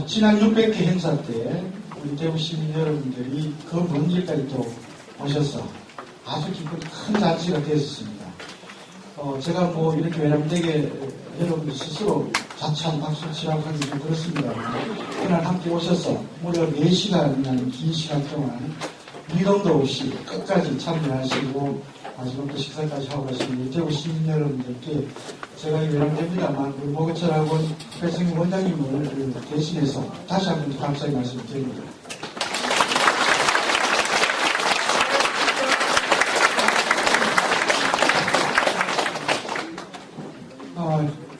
지난 600회 행사 때 우리 대구 시민 여러분들이 그 먼 길까지 또 오셔서 아주 기쁜 큰 잔치가 되었습니다. 제가 뭐 이렇게 외람되게 여러분들 스스로 자찬 박수 치라고 하기 좀 그렇습니다. 그날 함께 오셔서 무려 4시간이라는 긴 시간 동안 미동도 없이 끝까지 참여하시고 마지막도 식사까지 하고 가시는 대구 시민 여러분들께 제가 외람됩니다만 우리 모교철학원 배승희 원장님을 대신해서 다시 한번 감사의 말씀을 드립니다.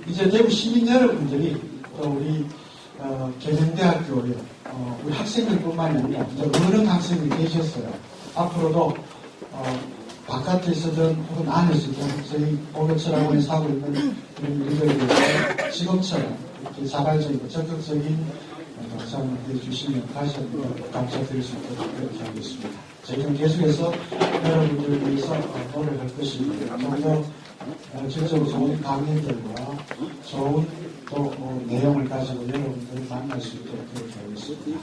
이제 대구 시민 여러분들이 또 우리 계명대학교에 우리 학생들뿐만이 아니라 이제 어른 학생들이 계셨어요. 앞으로도 바깥에서든 혹은 안에서든 저희 모교철학원에서 하고 있는 이런 일들에 대해서 지금처럼 이렇게 자발적이고 적극적인 감사를 해주시면 다시 한번 감사드릴 수 있도록 그렇게 하겠습니다. 저희는 계속해서 여러분들을 위해서 노력할 것입니다. 좀 더 질적으로 좋은 강의들과 좋은 또 내용을 가지고 여러분들을 만날 수 있도록 그렇게 하겠습니다.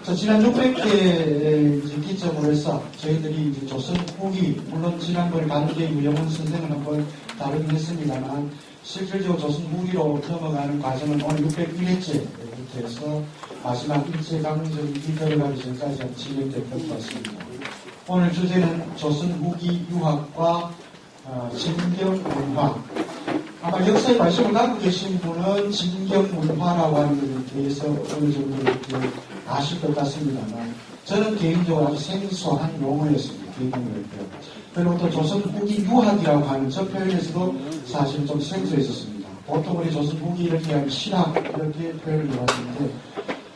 자, 지난 600회 기점으로 해서 저희들이 이제 조선 후기, 물론 지난번에 반대의 유영훈 선생은 한번 다루긴 했습니다만 실질적으로 조선 후기로 넘어가는 과정은 오늘 601회째부터 해서 마지막 일제강점기 들어가기 전까지 진행됐던 것 같습니다. 오늘 주제는 조선 후기 유학과 진경문화. 아마 역사의 관심을 갖고 계신 분은 진경문화라고 하는 것에 대해서 어느 정도 이렇게 아실 것 같습니다만 저는 개인적으로 아주 생소한 용어였습니다. 개인적으로. 그리고 또 조선 후기 유학이라고 하는 저 표현에서도 사실 좀 생소했었습니다. 보통 우리 조선 후기 이렇게 하면 신학 이렇게 표현을 해왔는데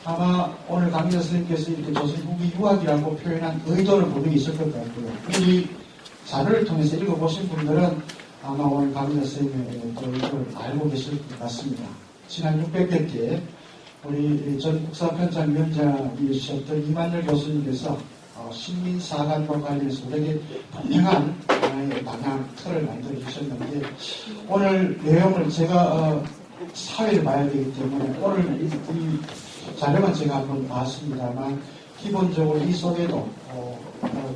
아마 오늘 강의자 선생님께서 이렇게 조선 후기 유학이라고 표현한 의도를 분명히 있을 것 같고요. 이 자료를 통해서 읽어보신 분들은 아마 오늘 강의자 선생님의 이걸 알고 계실 것 같습니다. 지난 600회 때 우리 전 국사편찬위원장이셨던 이만열 교수님께서 식민사관과 관련해서 우리에게 분명한 하나의 방향, 틀을 만들어 주셨는데 오늘 내용을 제가 사회를 봐야 되기 때문에 오늘 이 자료만 제가 한번 봤습니다만 기본적으로 이 속에도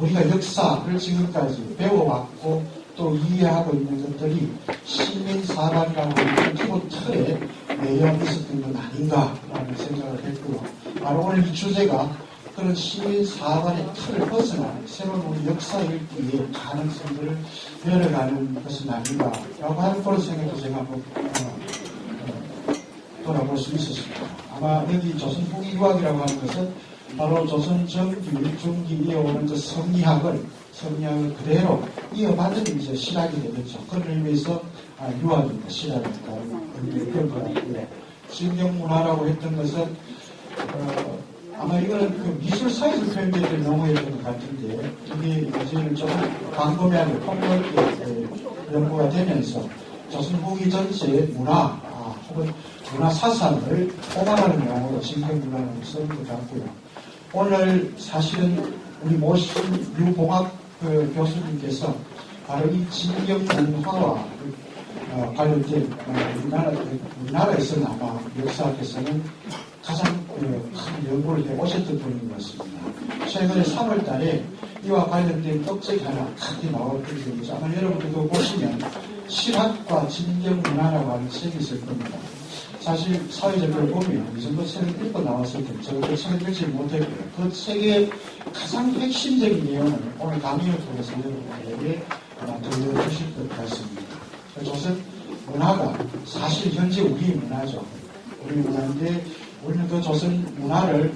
우리가 역사를 지금까지 배워왔고 또 이해하고 있는 것들이 식민사관이라고 하는 기본 틀에 내용 있었던 건 아닌가라는 생각을 했고요. 바로 오늘 이 주제가 그런 식민사관의 틀을 벗어난 새로운 우리 역사 읽기의 가능성들을 열어가는 것은 아닌가라고 하는 그런 생각도 제가 한번 돌아볼 수 있었습니다. 아마 여기 조선 후기 유학이라고 하는 것은 바로 조선 정기, 중기 이어오는 그 성리학을 그대로 이어받은 이제 실학이 되겠죠. 그런 의미에서 유학입니다. 실학입니다. 그런 것 같고요. 진경문화라고 했던 것은 아마 이거는 그 미술사에서 표현되는 용어였던 것 같은데 이게 이제는 좀 광범위하게 폭넓게 연구가 되면서 조선 후기 전체의 문화 혹은 문화 사상을 포괄하는 용어로 진경문화라고 쓰는 것 같고요. 오늘 사실은 우리 모신 유봉학 교수님께서 바로 이 진경문화와 관련된 우리나라에서는 아마 역사학에서는 가장 큰 연구를 해오셨던 분인 것 같습니다. 최근에 3월 달에 이와 관련된 떡책이 하나 크게 나왔던 게 있죠. 아마 여러분들도 보시면 실학과 진경문화라고 하는 책이 있을 겁니다. 사실 사회적으로 보면 이 정도 책을 읽고 나왔을 때 저도 그 책을 읽지 못했고요. 그 책의 가장 핵심적인 내용을 오늘 강의를 통해서 여러분들에게 들려주실 것 같습니다. 조선 문화가 사실 현재 우리 문화죠. 우리 문화인데 우리는 그 조선 문화를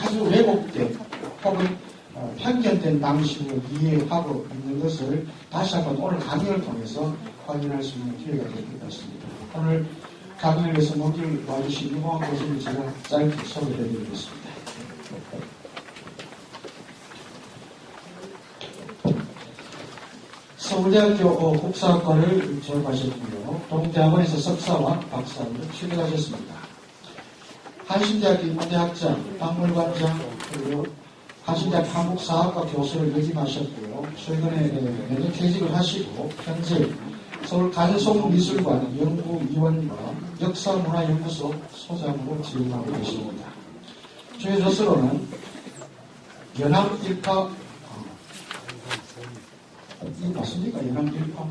아주 왜곡된 혹은 편견된 방식으로 이해하고 있는 것을 다시 한번 오늘 강의를 통해서 확인할 수 있는 기회가 될 것 같습니다. 오늘 강의를 위해서 목요일 와주신 유봉학 교수님 제가 짧게 소개해드리겠습니다. 서울대학교 국사학과를 졸업하셨고요. 동대학원에서 석사와 박사를 취득하셨습니다. 한신대학교 인문대학장, 박물관장, 그리고 한신대학 한국사학과 교수를 역임하셨고요. 최근에 내년 퇴직을 하시고 현재 서울 간송미술관 연구위원과 역사문화연구소 소장으로 지원하고 계십니다. 저의 저서로는 연암일파, 이 맞습니까? 연암일파?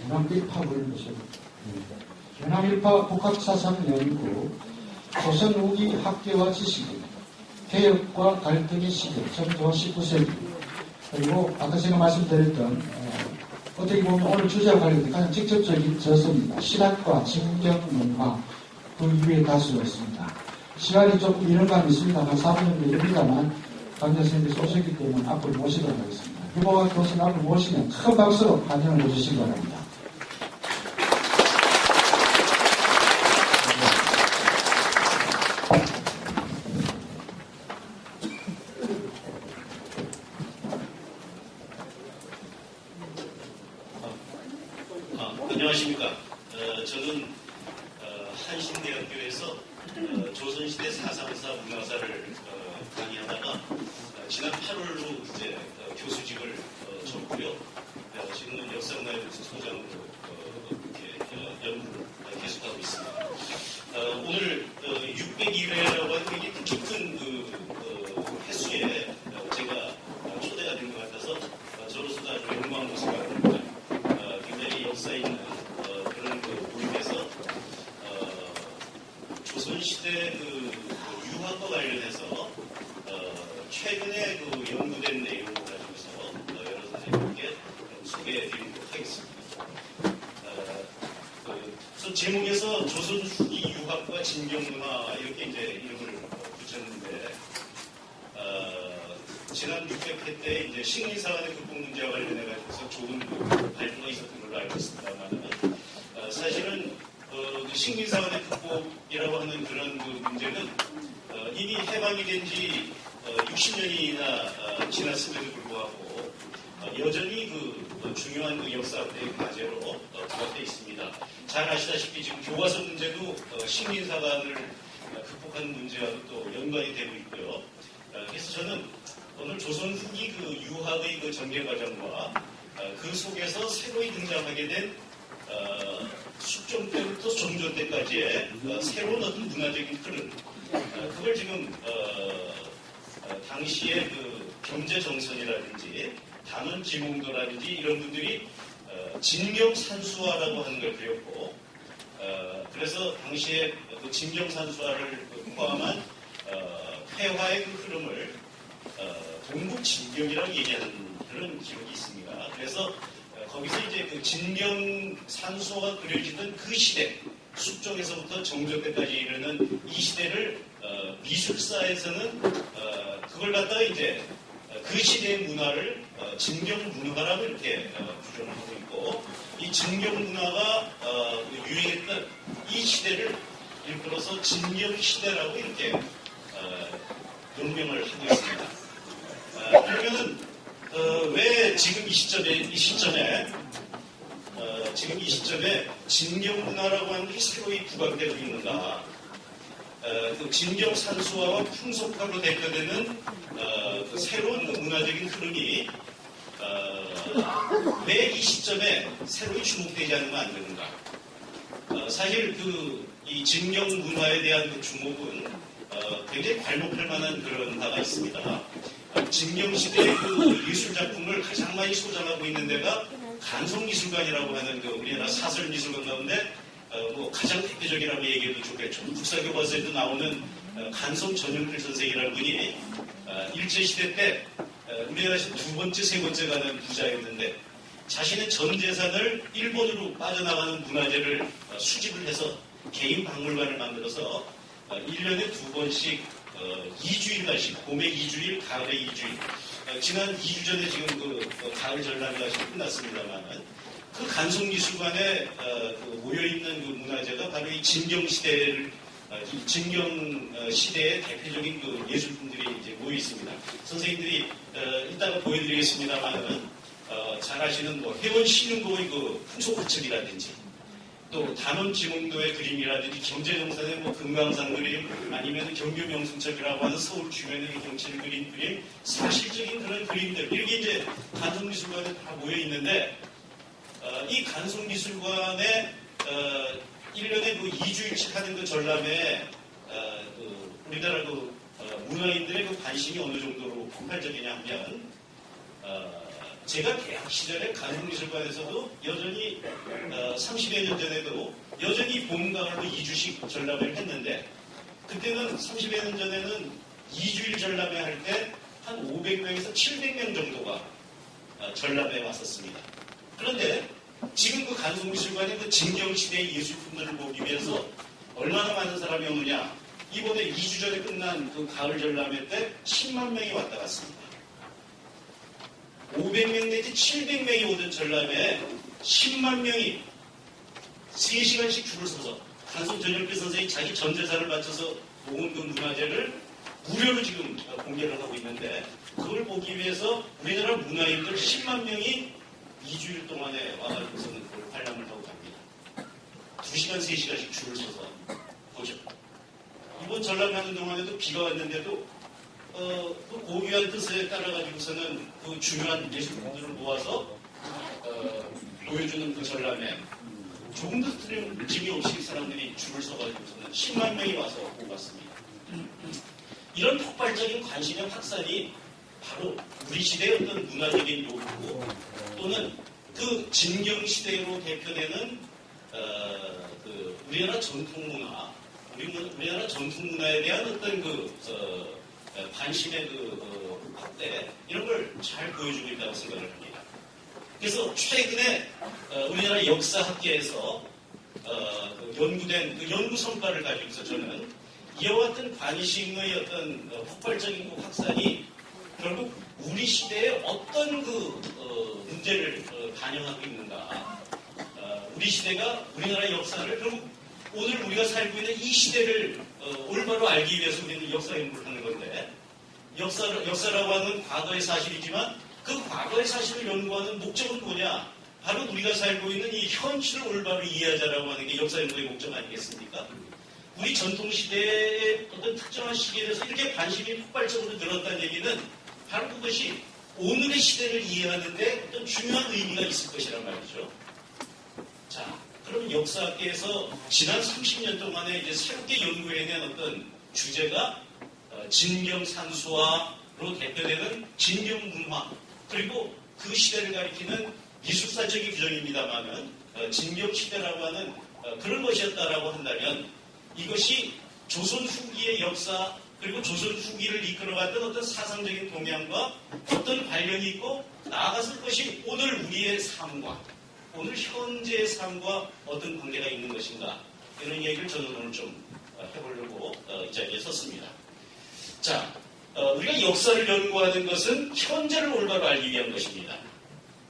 연암일파를 연암일파 복합사상연구, 조선후기 학계와 지식인, 개혁과 갈등의 시대, 전조 19세기, 그리고 아까 제가 말씀드렸던 어떻게 보면 오늘 주제와 관련된 가장 직접적인 저서입니다. 실학과 진경문화, 그 이후에 다수였습니다. 시간이 조금 이런 감이 있습니다. 한 4분 정도 됩니다만 강좌 선생님이 쏘셨기 때문에 앞으로 모시도록 하겠습니다. 유보가 교수님 앞으로 모시면 큰 박수로 환영을 해주시기 바랍니다. 안녕하십니까. 저는 한신대학교에서 조선시대 사상사 문화사를 강의하다가 지난 8월로 이제 교수직을 졌고요. 지금은 역사문화연구소 소장으로 이렇게 연구를 계속하고 있습니다. 오늘 601회라고 하는 게 깊은 횟수에 제가 초대가 된 것 같아서 저로서도 아주 영광으로 생각합니다. 굉장히 역사 있는 그런 모임에서 조선시대 유학과 관련해서 최근에 연구된 내용을 가지고서 여러 선생님께 소개해드리도록 하겠습니다. 우선 제목에서 조선 후기 유학과 진경문화 이렇게 이제 이름을 붙였는데 지난 600회 때 이제 식민사관의 극복 문제와 관련해 가지고서 좋은 발표가 있었던 걸로 알고 있습니다만 사실은 식민사관의 극복이라고 하는 그런 문제는 이미 해방이 된 지 60년이나 지났음에도 불구하고 여전히 중요한 역사의 과제로 부각되어 있습니다. 잘 아시다시피 지금 교과서 문제도 식민사관을 극복하는 문제와도 또 연관이 되고 있고요. 그래서 저는 오늘 조선 후기 유학의 전개 과정과 그 속에서 새로이 등장하게 된 숙종 때부터 종조 때까지의 새로운 어떤 문화적인 흐름, 그걸 지금 당시의 경제 정선이라든지 단원 지몽도라든지 이런 분들이 진경산수화라고 하는 걸 그렸고, 그래서 당시에 진경산수화를 포함한 회화의 흐름을 동북진경이라고 얘기하는 그런 기록이 있습니다. 그래서 거기서 이제 진경산수화가 그려지던 그 시대, 숙종에서부터 정조 때까지 이르는 이 시대를 미술사에서는 그걸 갖다가 이제 그 시대의 문화를 진경문화라고 이렇게 규정을 하고 있고, 이 진경문화가 유행했던 이 시대를 일컬어서 진경시대라고 이렇게 명명을 하고 있습니다. 그러면은 왜 지금 이 시점에 진경문화라고 하는 게 새로이 부각되고 있는가? 진경산수화와 풍속화로 대표되는 새로운 문화적인 흐름이 왜 이 시점에 새로이 주목되지 않으면 안 되는가? 사실 이 진경문화에 대한 주목은 굉장히 괄목할 만한 그런 바가 있습니다. 진경시대의 예술작품을 가장 많이 소장하고 있는 데가 간송미술관이라고 하는 우리나라 사설미술관 가운데 가장 대표적이라고 얘기해도 좋겠죠. 국사교과서에도 나오는 간송 전영필 선생이라는 분이 일제시대 때 우리나라에서 두 번째, 세 번째 가는 부자였는데 자신의 전 재산을 일본으로 빠져나가는 문화재를 수집을 해서 개인 박물관을 만들어서 1년에 두 번씩 2주일간씩, 봄에 2주일, 가을에 2주일. 지난 2주 전에 지금 가을 전람회가 지금 끝났습니다만, 그 간송미술관에 모여있는 문화재가 바로 이 진경시대의 대표적인 예술품들이 이제 모여 있습니다. 선생님들이 이따가 보여드리겠습니다만은, 잘 아시는 회원 신윤고의 풍속화첩이라든지, 또 단원 지몽도의 그림이라든지 경제정산의 금강산 그림, 아니면 경교명승첩이라고 하는 서울 주변의 경치를 그린 그림, 사실적인 그런 그림들, 이렇게 이제 간송미술관에 다 모여 있는데 이 간송미술관에 1년에 그 2주일씩 하는 그 전람회 우리나라 문화인들의 그 관심이 어느 정도로 폭발적이냐 하면 제가 대학 시절에 간송미술관에서도 여전히 30여 년 전에도 여전히 봄, 가을로 2주씩 전람회를 했는데 그때는 30여 년 전에는 2주일 전람회 할 때 한 500명에서 700명 정도가 전람회에 왔었습니다. 그런데 지금 그 간송미술관의 그 진경시대의 예술품들을 보기 위해서 얼마나 많은 사람이 오느냐. 이번에 2주 전에 끝난 그 가을 전람회 때 10만 명이 왔다 갔습니다. 500명 내지 700명이 오던 전람회에 10만 명이 3시간씩 줄을 서서 간송 전영필 선생이 자기 전 재산을 바쳐서 모은 그 문화재를 무료로 지금 공개를 하고 있는데 그걸 보기 위해서 우리나라 문화인들 10만 명이 2주일 동안에 와가지고서는 그걸 관람을 하고 갑니다. 2시간, 3시간씩 줄을 서서 보죠. 이번 전람하는 동안에도 비가 왔는데도 그 고귀한 뜻에 따라가지고서는 그 중요한 예술품들을 모아서 보여주는 그 전람회 조금도 틀림짐이 없이 사람들이 줄을 서가지고서는 10만 명이 와서 보고 갔습니다. 이런 폭발적인 관심의 확산이 바로 우리 시대의 어떤 문화적인 요구고 또는 그 진경시대로 대표되는 우리나라 전통문화, 우리나라 전통문화에 대한 어떤 관심의 확대 이런 걸 잘 보여주고 있다고 생각을 합니다. 그래서 최근에 우리나라 역사학계에서 연구된 그 연구 성과를 가지고서 저는 이와 같은 관심의 어떤 폭발적인 그 확산이 결국 우리 시대에 어떤 문제를 반영하고 있는가. 우리 시대가 우리나라 역사를 결국 오늘 우리가 살고 있는 이 시대를 올바로 알기 위해서 우리는 역사 연구를 하는 건데 역사라고 하는 과거의 사실이지만 그 과거의 사실을 연구하는 목적은 뭐냐? 바로 우리가 살고 있는 이 현실을 올바로 이해하자라고 하는 게 역사 연구의 목적 아니겠습니까? 우리 전통시대의 어떤 특정한 시기에 대해서 이렇게 관심이 폭발적으로 늘었다는 얘기는 바로 그것이 오늘의 시대를 이해하는 데 어떤 중요한 의미가 있을 것이란 말이죠. 자, 그럼 역사학계에서 지난 30년 동안에 이제 새롭게 연구해낸 어떤 주제가 진경산수화로 대표되는 진경문화 그리고 그 시대를 가리키는 미술사적인 규정입니다만은 진경시대라고 하는 그런 것이었다라고 한다면 이것이 조선 후기의 역사 그리고 조선 후기를 이끌어갔던 어떤 사상적인 동향과 어떤 관련이 있고 나아가서 그것이 오늘 우리의 삶과 오늘 현재의 삶과 어떤 관계가 있는 것인가 이런 얘기를 저는 오늘 좀 해보려고 이 자리에 섰습니다. 자, 우리가 역사를 연구하는 것은 현재를 올바로 알기 위한 것입니다.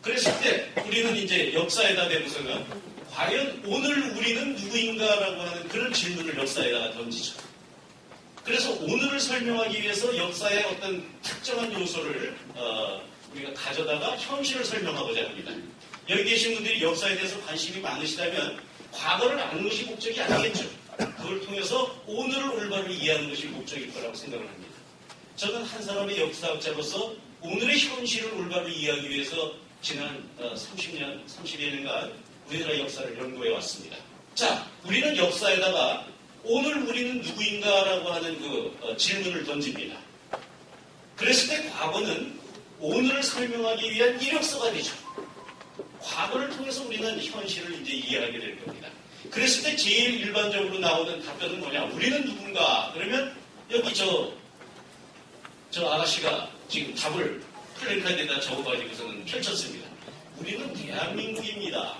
그랬을 때 우리는 이제 역사에다 대고서는 과연 오늘 우리는 누구인가라고 하는 그런 질문을 역사에다가 던지죠. 그래서 오늘을 설명하기 위해서 역사의 어떤 특정한 요소를 우리가 가져다가 현실을 설명하고자 합니다. 여기 계신 분들이 역사에 대해서 관심이 많으시다면 과거를 아는 것이 목적이 아니겠죠. 그걸 통해서 오늘을 올바로 이해하는 것이 목적일 거라고 생각을 합니다. 저는 한 사람의 역사학자로서 오늘의 현실을 올바로 이해하기 위해서 지난 30여 년간 우리나라 역사를 연구해 왔습니다. 자, 우리는 역사에다가 오늘 우리는 누구인가라고 하는 그 질문을 던집니다. 그랬을 때 과거는 오늘을 설명하기 위한 이력서가 되죠. 과거를 통해서 우리는 현실을 이제 이해하게 될 겁니다. 그랬을 때 제일 일반적으로 나오는 답변은 뭐냐? 우리는 누군가? 그러면 여기 저 아가씨가 지금 답을 플래카드에다 적어가지고서는 펼쳤습니다. 우리는 대한민국입니다.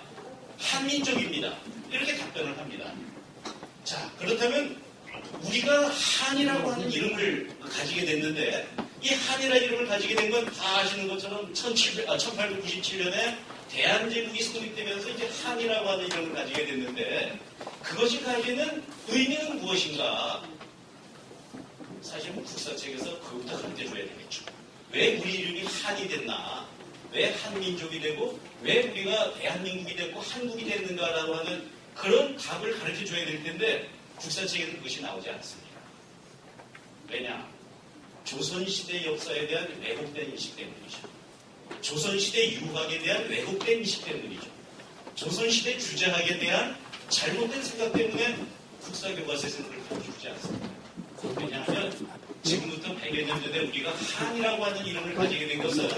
한민족입니다. 이렇게 답변을 합니다. 자, 그렇다면 우리가 한이라고 하는 이름을 가지게 됐는데 이 한이라는 이름을 가지게 된 건 다 아시는 것처럼 1897년에 대한제국이 성립되면서 이제 한이라고 하는 이름을 가지게 됐는데 그것이 가지는 의미는 무엇인가? 사실은 국사책에서 그것부터 가르쳐줘야 되겠죠. 왜 우리 이름이 한이 됐나? 왜 한민족이 되고 왜 우리가 대한민국이 됐고 한국이 됐는가라고 하는 그런 답을 가르쳐줘야 될 텐데 국사책에는 그것이 나오지 않습니다. 왜냐? 조선시대 역사에 대한 왜곡된 인식 때문이죠. 조선시대 유학에 대한 왜곡된 인식 때문이죠. 조선시대 주제학에 대한 잘못된 생각 때문에 국사교과서에서는 그걸 가르쳐주지 않습니다. 왜냐하면 지금부터 100여 년 전에 우리가 한이라고 하는 이름을 가지게 된 것은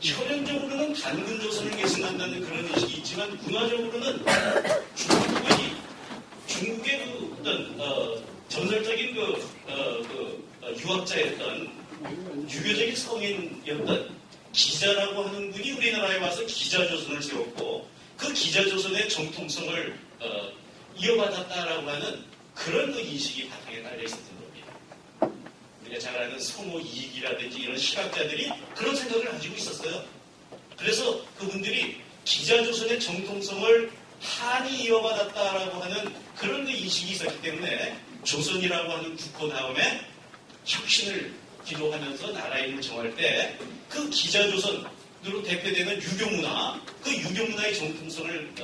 혈연적으로는 단군조선을 계승한다는 그런 의식이 있지만 문화적으로는 중국의 그 어떤 전설적인 유학자였던 유교적인 성인이었던 기자라고 하는 분이 우리나라에 와서 기자조선을 세웠고 그 기자조선의 정통성을 이어받았다라고 하는 그런 그 인식이 바탕에 깔려 있었던 겁니다. 우리가 잘 아는 성호 이익이라든지 이런 실학자들이 그런 생각을 가지고 있었어요. 그래서 그분들이 기자조선의 정통성을 한이 이어받았다라고 하는 그런 그 인식이 있었기 때문에 조선이라고 하는 국호 다음에 혁신을 기도하면서 나라 이름을 정할 때 그 기자조선으로 대표되는 유교문화, 그 유교문화의 정통성을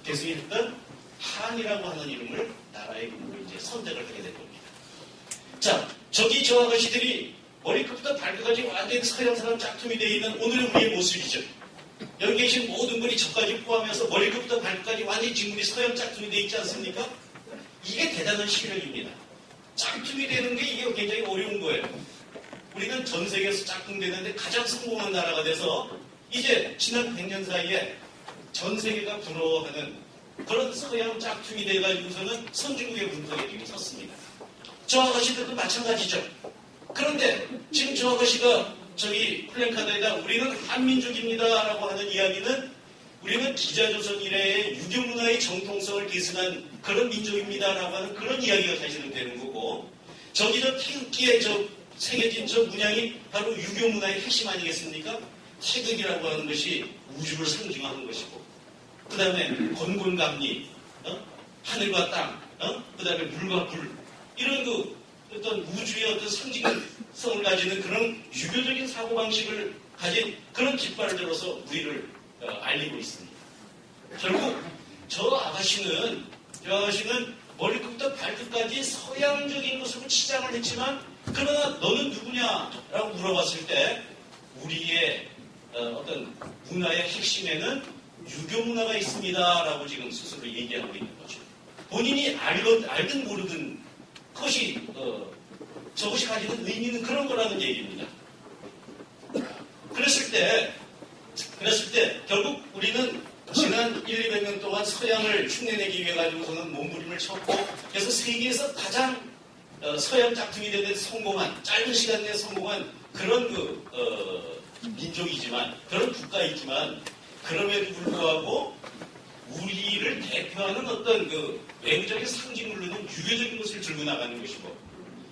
계승했던 한이라고 하는 이름을 나라의 이름으로 이제 선택을 하게 된 겁니다. 자, 저기 저 아가씨들이 머리끝부터 발끝까지 완전히 서양 사람 짝퉁이 되어 있는 오늘의 우리의 모습이죠. 여기 계신 모든 분이 저까지 포함해서 머리끝부터 발끝까지 완전히 지금이 서양 짝퉁이 되어 있지 않습니까? 이게 대단한 실력입니다. 짝퉁이 되는 게 이게 굉장히 어려운 거예요. 우리는 전 세계에서 짝퉁되는데 가장 성공한 나라가 돼서 이제 지난 100년 사이에 전 세계가 부러워하는 그런 서양 짝퉁이 돼가지고서는 선진국의 문턱에 지금 섰습니다. 저 아가씨들도 마찬가지죠. 그런데 지금 저 아가씨가 저기 플랜카드에다 우리는 한민족입니다라고 하는 이야기는 우리는 기자조선 이래의 유교문화의 정통성을 계승한 그런 민족입니다라고 하는 그런 이야기가 사실은 되는 거고 저기 저 태극기에 저 새겨진 저 문양이 바로 유교문화의 핵심 아니겠습니까? 태극이라고 하는 것이 우주를 상징하는 것이고 그 다음에 건곤감리, 하늘과 땅, 그 다음에 물과 불 이런 그 어떤 우주의 어떤 상징성을 가지는 그런 유교적인 사고방식을 가진 그런 깃발을 들어서 우리를 알리고 있습니다. 결국 저 아가씨는 머리끝부터 발끝까지 서양적인 모습으로 치장을 했지만 그러나 너는 누구냐라고 물어봤을 때 우리의 어떤 문화의 핵심에는 유교 문화가 있습니다라고 지금 스스로 얘기하고 있는 거죠. 본인이 알든 모르든 그것이 저것이 가지는 의미는 그런 거라는 얘기입니다. 그랬을 때 결국 우리는 지난 1,200년 동안 서양을 흉내내기 위해 가지고서는 몸부림을 쳤고 그래서 세계에서 가장 서양 짝퉁이 되는 성공한 짧은 시간 내에 성공한 그런 민족이지만 그런 국가이지만 그럼에도 불구하고 우리를 대표하는 어떤 그 외부적인 상징물로는 유교적인 것을 들고 나가는 것이고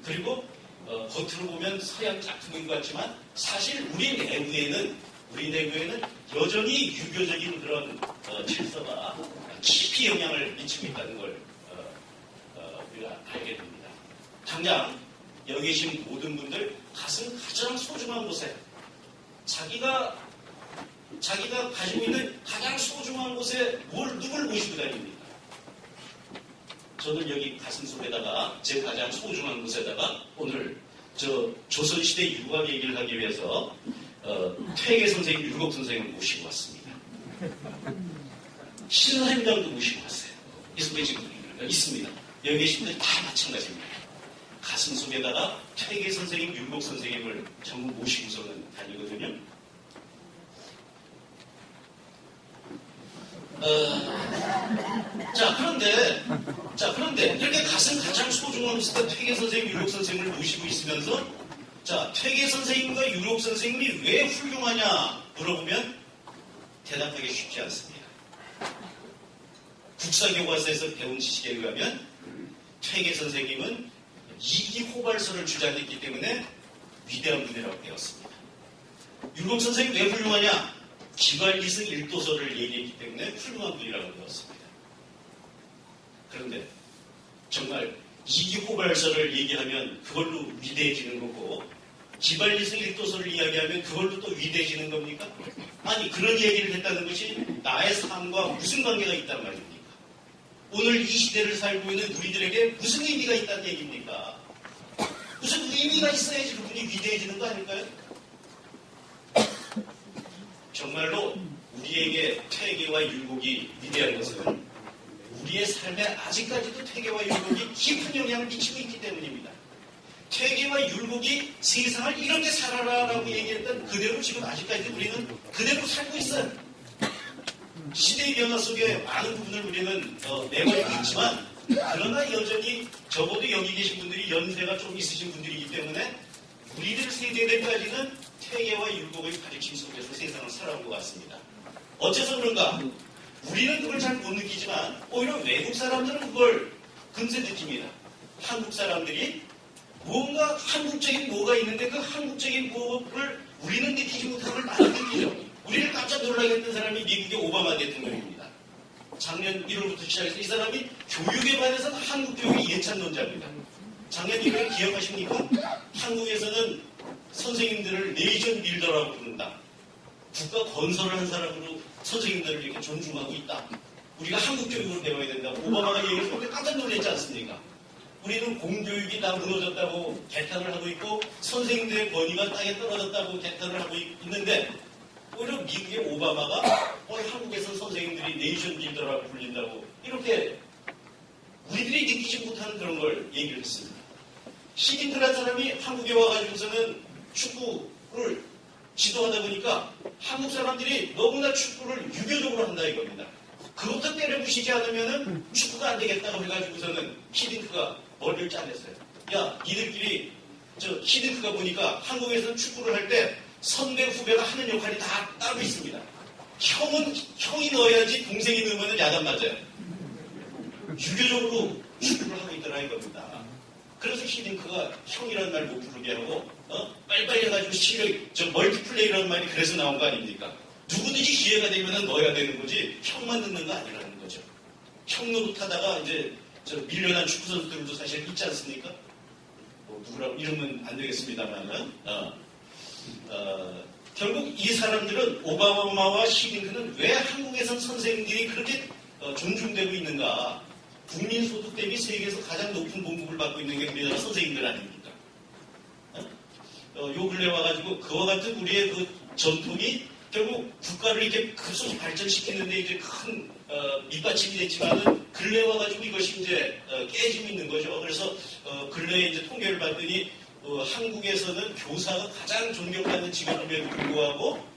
그리고 겉으로 보면 서양 짝퉁인 것 같지만 사실 우리 내부에는 여전히 유교적인 그런 질서가 깊이 영향을 미치고 있다는 걸 우리가 알게 됩니다. 당장 여기 계신 모든 분들 가슴 가장 소중한 곳에 자기가 가지고 있는 가장 소중한 곳에 누굴 모시고 다닙니까? 저는 여기 가슴 속에다가 제 가장 소중한 곳에다가 오늘 저 조선시대 유학 얘기를 하기 위해서 퇴계 선생님, 율곡 선생님을 모시고 왔습니다. 신라임당도 모시고 왔어요. 이 속에 지금 있습니다. 여기 계신 분들 다 마찬가지입니다. 가슴 속에다가 퇴계 선생님, 율곡 선생님을 전부 모시고서는 다니거든요. 그런데 이렇게 가슴 가장 소중한 곳에 퇴계 선생님, 율곡 선생님을 모시고 있으면서 퇴계 선생님과 율곡 선생님이 왜 훌륭하냐 물어보면 대답하기 쉽지 않습니다. 국사교과서에서 배운 지식에 의하면 퇴계 선생님은 이기호발설을 주장했기 때문에 위대한 분이라고 배웠습니다. 율곡 선생님 왜 훌륭하냐? 기발리승 일도설을 얘기했기 때문에 훌륭한 분이라고 배웠습니다. 그런데 정말 이기호발설을 얘기하면 그걸로 위대해지는 거고 기발리승 일도설을 이야기하면 그걸로 또 위대해지는 겁니까? 아니 그런 얘기를 했다는 것이 나의 삶과 무슨 관계가 있단 말입니까? 오늘 이 시대를 살고 있는 우리들에게 무슨 의미가 있다는 얘기입니까? 무슨 의미가 있어야지 그분이 위대해지는 거 아닐까요? 정말로 우리에게 퇴계와 율곡이 위대한 것은 우리의 삶에 아직까지도 퇴계와 율곡이 깊은 영향을 미치고 있기 때문입니다. 퇴계와 율곡이 세상을 이렇게 살아라라고 얘기했던 그대로 지금 아직까지도 우리는 그대로 살고 있어요. 시대의 변화 속에 많은 부분을 우리는 내걸고 있지만 그러나 여전히 적어도 여기 계신 분들이 연세가 좀 있으신 분들이기 때문에 우리들 세대들까지는 퇴계와 율곡의 가르침 속에서 세상을 살아온 것 같습니다. 어째서 그런가? 우리는 그걸 잘 못 느끼지만 오히려 외국 사람들은 그걸 금세 느낍니다. 한국 사람들이 뭔가 한국적인 뭐가 있는데 그 한국적인 뭐를 우리는 느끼지 못한 걸 많이 느끼죠. 우리를 깜짝 놀라게 했던 사람이 미국의 오바마 대통령입니다. 작년 1월부터 시작해서 이 사람이 교육에 관해서는 한국 교육의 예찬론자입니다. 작년 1월에 기억하십니까? 한국에서는 선생님들을 네이션 빌더라고 부른다. 국가 건설을 한 사람으로 선생님들을 이렇게 존중하고 있다. 우리가 한국 교육을 배워야 된다. 오바마가 얘기했을 때 깜짝 놀랐지 않습니까? 우리는 공교육이 다 무너졌다고 개탄을 하고 있고 선생님들의 권위가 땅에 떨어졌다고 개탄을 하고 있는데 오히려 미국의 오바마가 한국에서 선생님들이 네이션 빌더라고 불린다고 이렇게 우리들이 느끼지 못하는 그런 걸 얘기를 했습니다. 시딘크라는 사람이 한국에 와가지고서는 축구를 지도하다 보니까 한국 사람들이 너무나 축구를 유교적으로 한다 이겁니다. 그것도 때려부시지 않으면은 축구가 안 되겠다고 해가지고서는 히딩크가 머리를 짜냈어요. 야, 니들끼리 히딩크가 보니까 한국에서는 축구를 할 때 선배 후배가 하는 역할이 다 따로 있습니다. 형이 넣어야지 동생이 넣으면 야단 맞아요. 유교적으로 축구를 하고 있더라 이겁니다. 그래서 히딩크가 형이라는 말 못 부르게 하고 빨리빨리 해가지고 실력 멀티플레이라는 말이 그래서 나온 거 아닙니까? 누구든지 기회가 되면 넣어야 되는 거지 형만 넣는 거 아니라는 거죠. 형 노릇하다가 이제 밀려난 축구 선수들도 사실 있지 않습니까? 누구라고 이러면 안 되겠습니다만은 결국 이 사람들은 오바마와 히딩크는 왜 한국에선 선생님들이 그렇게 존중되고 있는가? 국민소득 대비 세계에서 가장 높은 봉급을 받고 있는 게 우리나라 선생님들 아닙니까? 요 근래 와가지고 그와 같은 우리의 그 전통이 결국 국가를 이렇게 급속히 발전시키는데 이제 큰 밑받침이 됐지만은 근래 와가지고 이것이 이제 깨지고 있는 거죠. 그래서 근래에 이제 통계를 봤더니 한국에서는 교사가 가장 존경받는 직업임에도 불구하고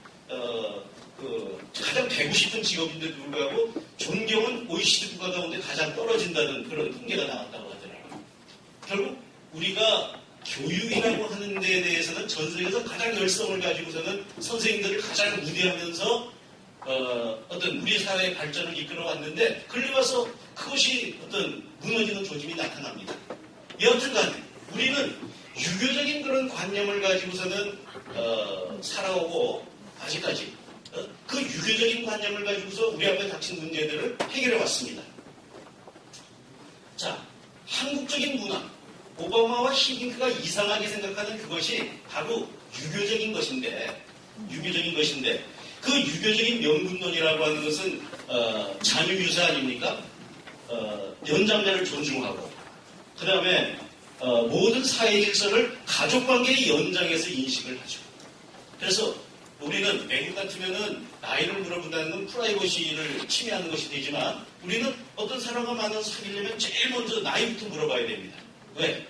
가장 되고 싶은 직업인데도 불구하고 존경은 OECD 국가 가운데 가장 떨어진다는 그런 통계가 나왔다고 하더라고요. 결국 우리가 교육이라고 하는 데에 대해서는 전 세계에서 가장 열성을 가지고서는 선생님들을 가장 우대하면서 어떤 우리 사회의 발전을 이끌어 왔는데 근래 와서 그것이 어떤 무너지는 조짐이 나타납니다. 여하튼간에 우리는 유교적인 그런 관념을 가지고서는 살아오고 아직까지 그 유교적인 관념을 가지고서 우리 앞에 닥친 문제들을 해결해 왔습니다. 자, 한국적인 문화, 오바마와 히딩크가 이상하게 생각하는 그것이 바로 유교적인 것인데 그 유교적인 명분론이라고 하는 것은 자유유사 아닙니까? 연장자를 존중하고 그 다음에 모든 사회 질서를 가족관계의 연장에서 인식을 하죠. 그래서 우리는 외국 같으면은 나이를 물어본다는 건 프라이버시를 침해하는 것이 되지만 우리는 어떤 사람과 만나서 사귀려면 제일 먼저 나이부터 물어봐야 됩니다. 왜?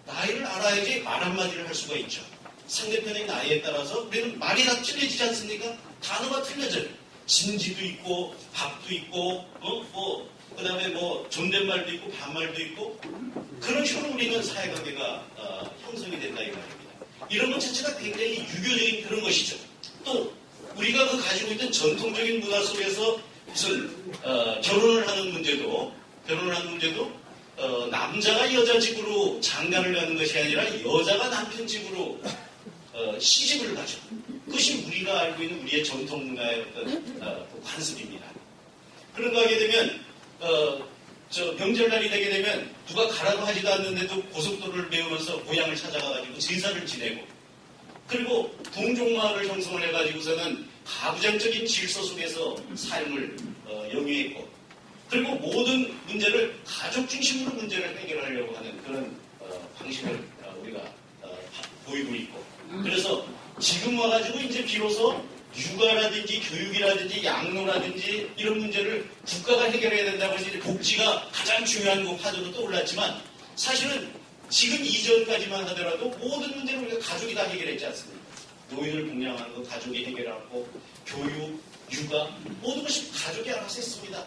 나이를 알아야지 말 한마디를 할 수가 있죠. 상대편의 나이에 따라서 우리는 말이 다 틀려지지 않습니까? 단어가 틀려져요. 진지도 있고 밥도 있고 그 다음에 존댓말도 있고 반말도 있고 그런 식으로 우리는 사회관계가 형성이 된다 이 말입니다. 이런 것 자체가 굉장히 유교적인 그런 것이죠. 또 우리가 그 가지고 있던 전통적인 문화 속에서 무슨 결혼을 하는 문제도 남자가 여자 집으로 장가를 가는 것이 아니라 여자가 남편 집으로 시집을 가죠. 그것이 우리가 알고 있는 우리의 전통 문화의 어떤 관습입니다. 그런 거 하게 되면 명절날이 되게 되면 누가 가라고 하지도 않는데도 고속도로를 메우면서 고향을 찾아가가지고 제사를 지내고 그리고 동종마을을 형성을 해가지고서는 가부장적인 질서 속에서 삶을 영위했고 그리고 모든 문제를 가족 중심으로 문제를 해결하려고 하는 그런 방식을 우리가 보이고 있고 그래서 지금 와가지고 이제 비로소 육아라든지 교육이라든지 양로라든지 이런 문제를 국가가 해결해야 된다고 해서 이제 복지가 가장 중요한 화두로 떠올랐지만 사실은 지금 이전까지만 하더라도 모든 문제를 우리가 가족이 다 해결했지 않습니까? 노인을 복양하는 거 가족이 해결하고 교육, 육아 모든 것이 가족이 알아서 했습니다.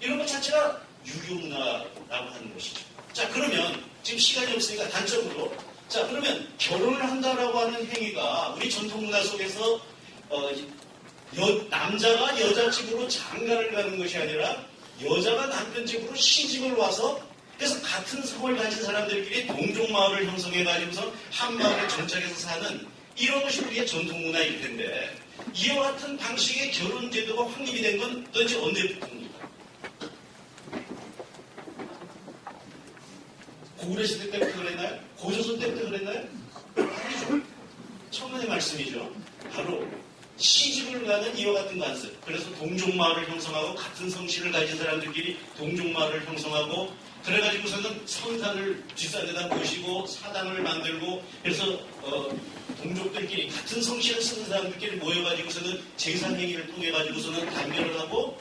이런 것 자체가 유교문화라고 하는 것이죠. 자, 그러면 지금 시간이 없으니까 단적으로 자, 그러면 결혼을 한다라고 하는 행위가 우리 전통문화 속에서 남자가 여자 집으로 장가를 가는 것이 아니라 여자가 남편 집으로 시집을 와서 그래서 같은 성을 가진 사람들끼리 동종마을을 형성해가지고서 한 마을에 정착해서 사는 이런 것이 우리의 전통문화일 텐데 이와 같은 방식의 결혼제도가 확립이 된 건 도대체 언제부터입니까? 고구려시대 때부터 그랬나요? 고조선 때부터 그랬나요? 아니죠. 천만의 말씀이죠. 바로 시집을 가는 이와 같은 관습. 그래서 동종마을을 형성하고 같은 성씨를 가진 사람들끼리 동종마을을 형성하고 그래가지고서는 성산을 뒷산에다 모시고 사당을 만들고 그래서 동족들끼리 같은 성씨를 쓰는 사람들끼리 모여가지고서는 제사행위를 통해가지고서는 단결을 하고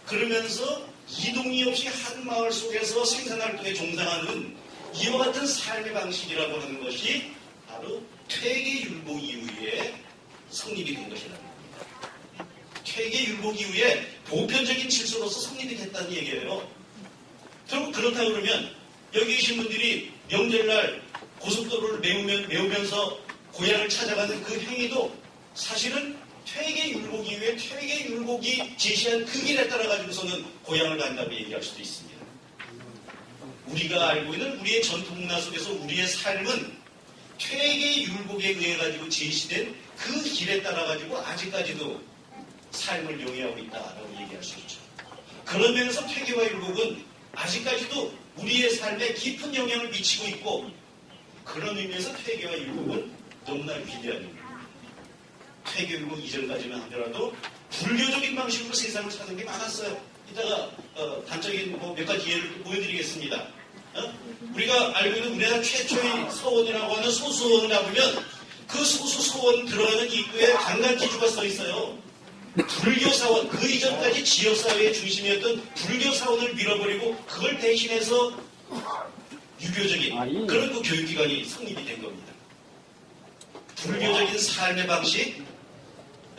그러면서 이동이 없이 한 마을 속에서 생산활동에 종사하는 이와 같은 삶의 방식이라고 하는 것이 바로 퇴계율복 이후에 성립이 된 것이라는 겁니다. 퇴계율복 이후에 보편적인 질서로서 성립이 됐다는 얘기예요. 결국 그렇다 그러면 여기 계신 분들이 명절날 고속도로를 메우면서 고향을 찾아가는 그 행위도 사실은 퇴계율복 이후에 퇴계율복이 제시한 그 길에 따라 가지고서는 고향을 간다고 얘기할 수도 있습니다. 우리가 알고 있는 우리의 전통문화 속에서 우리의 삶은 퇴계율복에 의해 가지고 제시된 그 길에 따라 가지고 아직까지도 삶을 용이하고 있다라고 얘기할 수 있죠. 그러면서 퇴계와 율복은 아직까지도 우리의 삶에 깊은 영향을 미치고 있고 그런 의미에서 퇴계와 율복은 너무나 위대한 의미입니다. 퇴계율복 이전까지만 하더라도 불교적인 방식으로 세상을 사는 게 많았어요. 이따가 단적인 몇 가지 예를 보여드리겠습니다. 우리가 알고 있는 우리나라 최초의 서원이라고 하는 소수원을 가보면 그 소수서원 들어가는 입구에 강간지주가 써 있어요. 불교사원, 그 이전까지 지역사회의 중심이었던 불교사원을 밀어버리고 그걸 대신해서 유교적인 그런 그 교육기관이 성립이 된 겁니다. 불교적인 삶의 방식,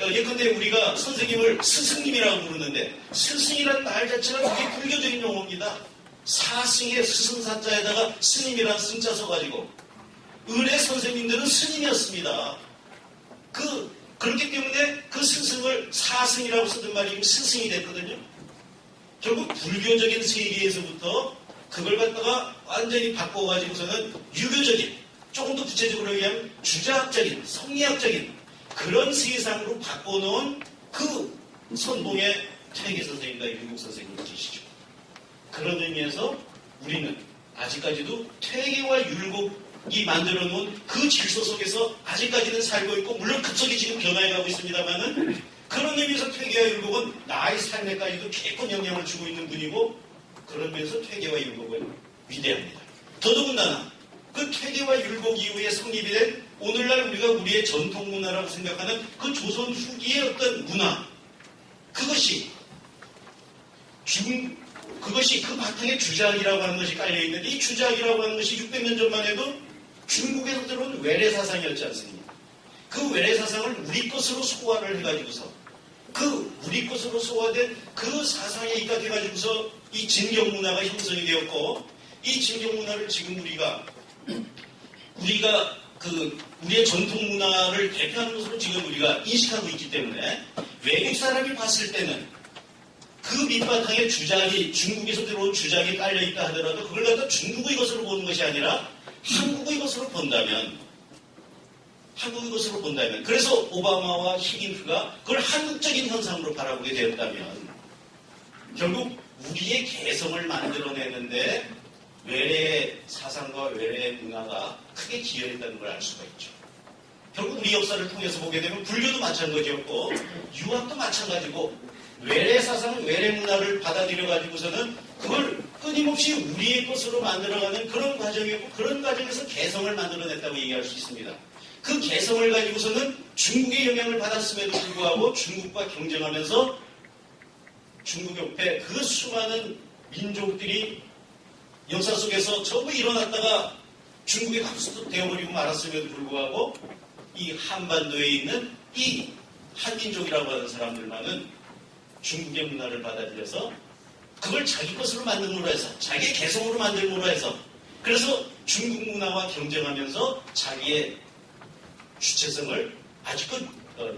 예컨대 우리가 선생님을 스승님이라고 부르는데 스승이라는 말 자체가 그게 불교적인 용어입니다. 사승의 스승사자에다가 스님이라는 승자 써가지고 은혜 선생님들은 스님이었습니다. 그렇기 때문에 그 스승을 사승이라고 쓰던 말이 스승이 됐거든요. 결국 불교적인 세계에서부터 그걸 갖다가 완전히 바꿔가지고서는 유교적인, 조금 더 구체적으로 얘기하면 주자학적인, 성리학적인 그런 세상으로 바꿔놓은 그 선봉의 퇴계 선생님과 율복 선생님 계시죠. 그런 의미에서 우리는 아직까지도 퇴계와 율복이 만들어 놓은 그 질서 속에서 아직까지는 살고 있고 물론 급속히 지금 변화해가고 있습니다만은 그런 의미에서 퇴계와 율복은 나의 삶에까지도 깊은 영향을 주고 있는 분이고 그런 면에서 퇴계와 율복은 위대합니다. 더더군다나 그 퇴계와 율복 이후에 성립이 된 오늘날 우리가 우리의 전통 문화라고 생각하는 그 조선 후기의 어떤 문화 그것이 그 바탕에 주작이라고 하는 것이 깔려있는데 이 주작이라고 하는 것이 600년 전만 해도 중국에서 들어온 외래사상이었지 않습니까? 그 외래사상을 우리 것으로 소화를 해가지고서 그 우리 것으로 소화된 그 사상에 입각해가지고서 이 진경문화가 형성이 되었고 이 진경문화를 지금 우리가 우리의 전통문화를 대표하는 것으로 지금 우리가 인식하고 있기 때문에 외국 사람이 봤을 때는 그 밑바탕에 주작이 중국에서 들어온 주작이 깔려있다 하더라도 그걸 갖다 중국의 것으로 보는 것이 아니라 한국의 것으로 본다면 그래서 오바마와 히딩크가 그걸 한국적인 현상으로 바라보게 되었다면 결국 우리의 개성을 만들어내는데 외래의 사상과 외래의 문화가 크게 기여했다는 걸 알 수가 있죠. 결국 우리 역사를 통해서 보게 되면 불교도 마찬가지였고 유학도 마찬가지고 외래 사상, 외래 문화를 받아들여가지고서는 그걸 끊임없이 우리의 것으로 만들어가는 그런 과정이었고 그런 과정에서 개성을 만들어냈다고 얘기할 수 있습니다. 그 개성을 가지고서는 중국의 영향을 받았음에도 불구하고 중국과 경쟁하면서 중국 옆에 그 수많은 민족들이 역사 속에서 전부 일어났다가 중국의 흡수도 되어버리고 말았음에도 불구하고 이 한반도에 있는 이 한민족이라고 하는 사람들만은 중국의 문화를 받아들여서 그걸 자기 것으로 만듦으로 해서 자기의 개성으로 만들므로 해서 그래서 중국 문화와 경쟁하면서 자기의 주체성을 아직도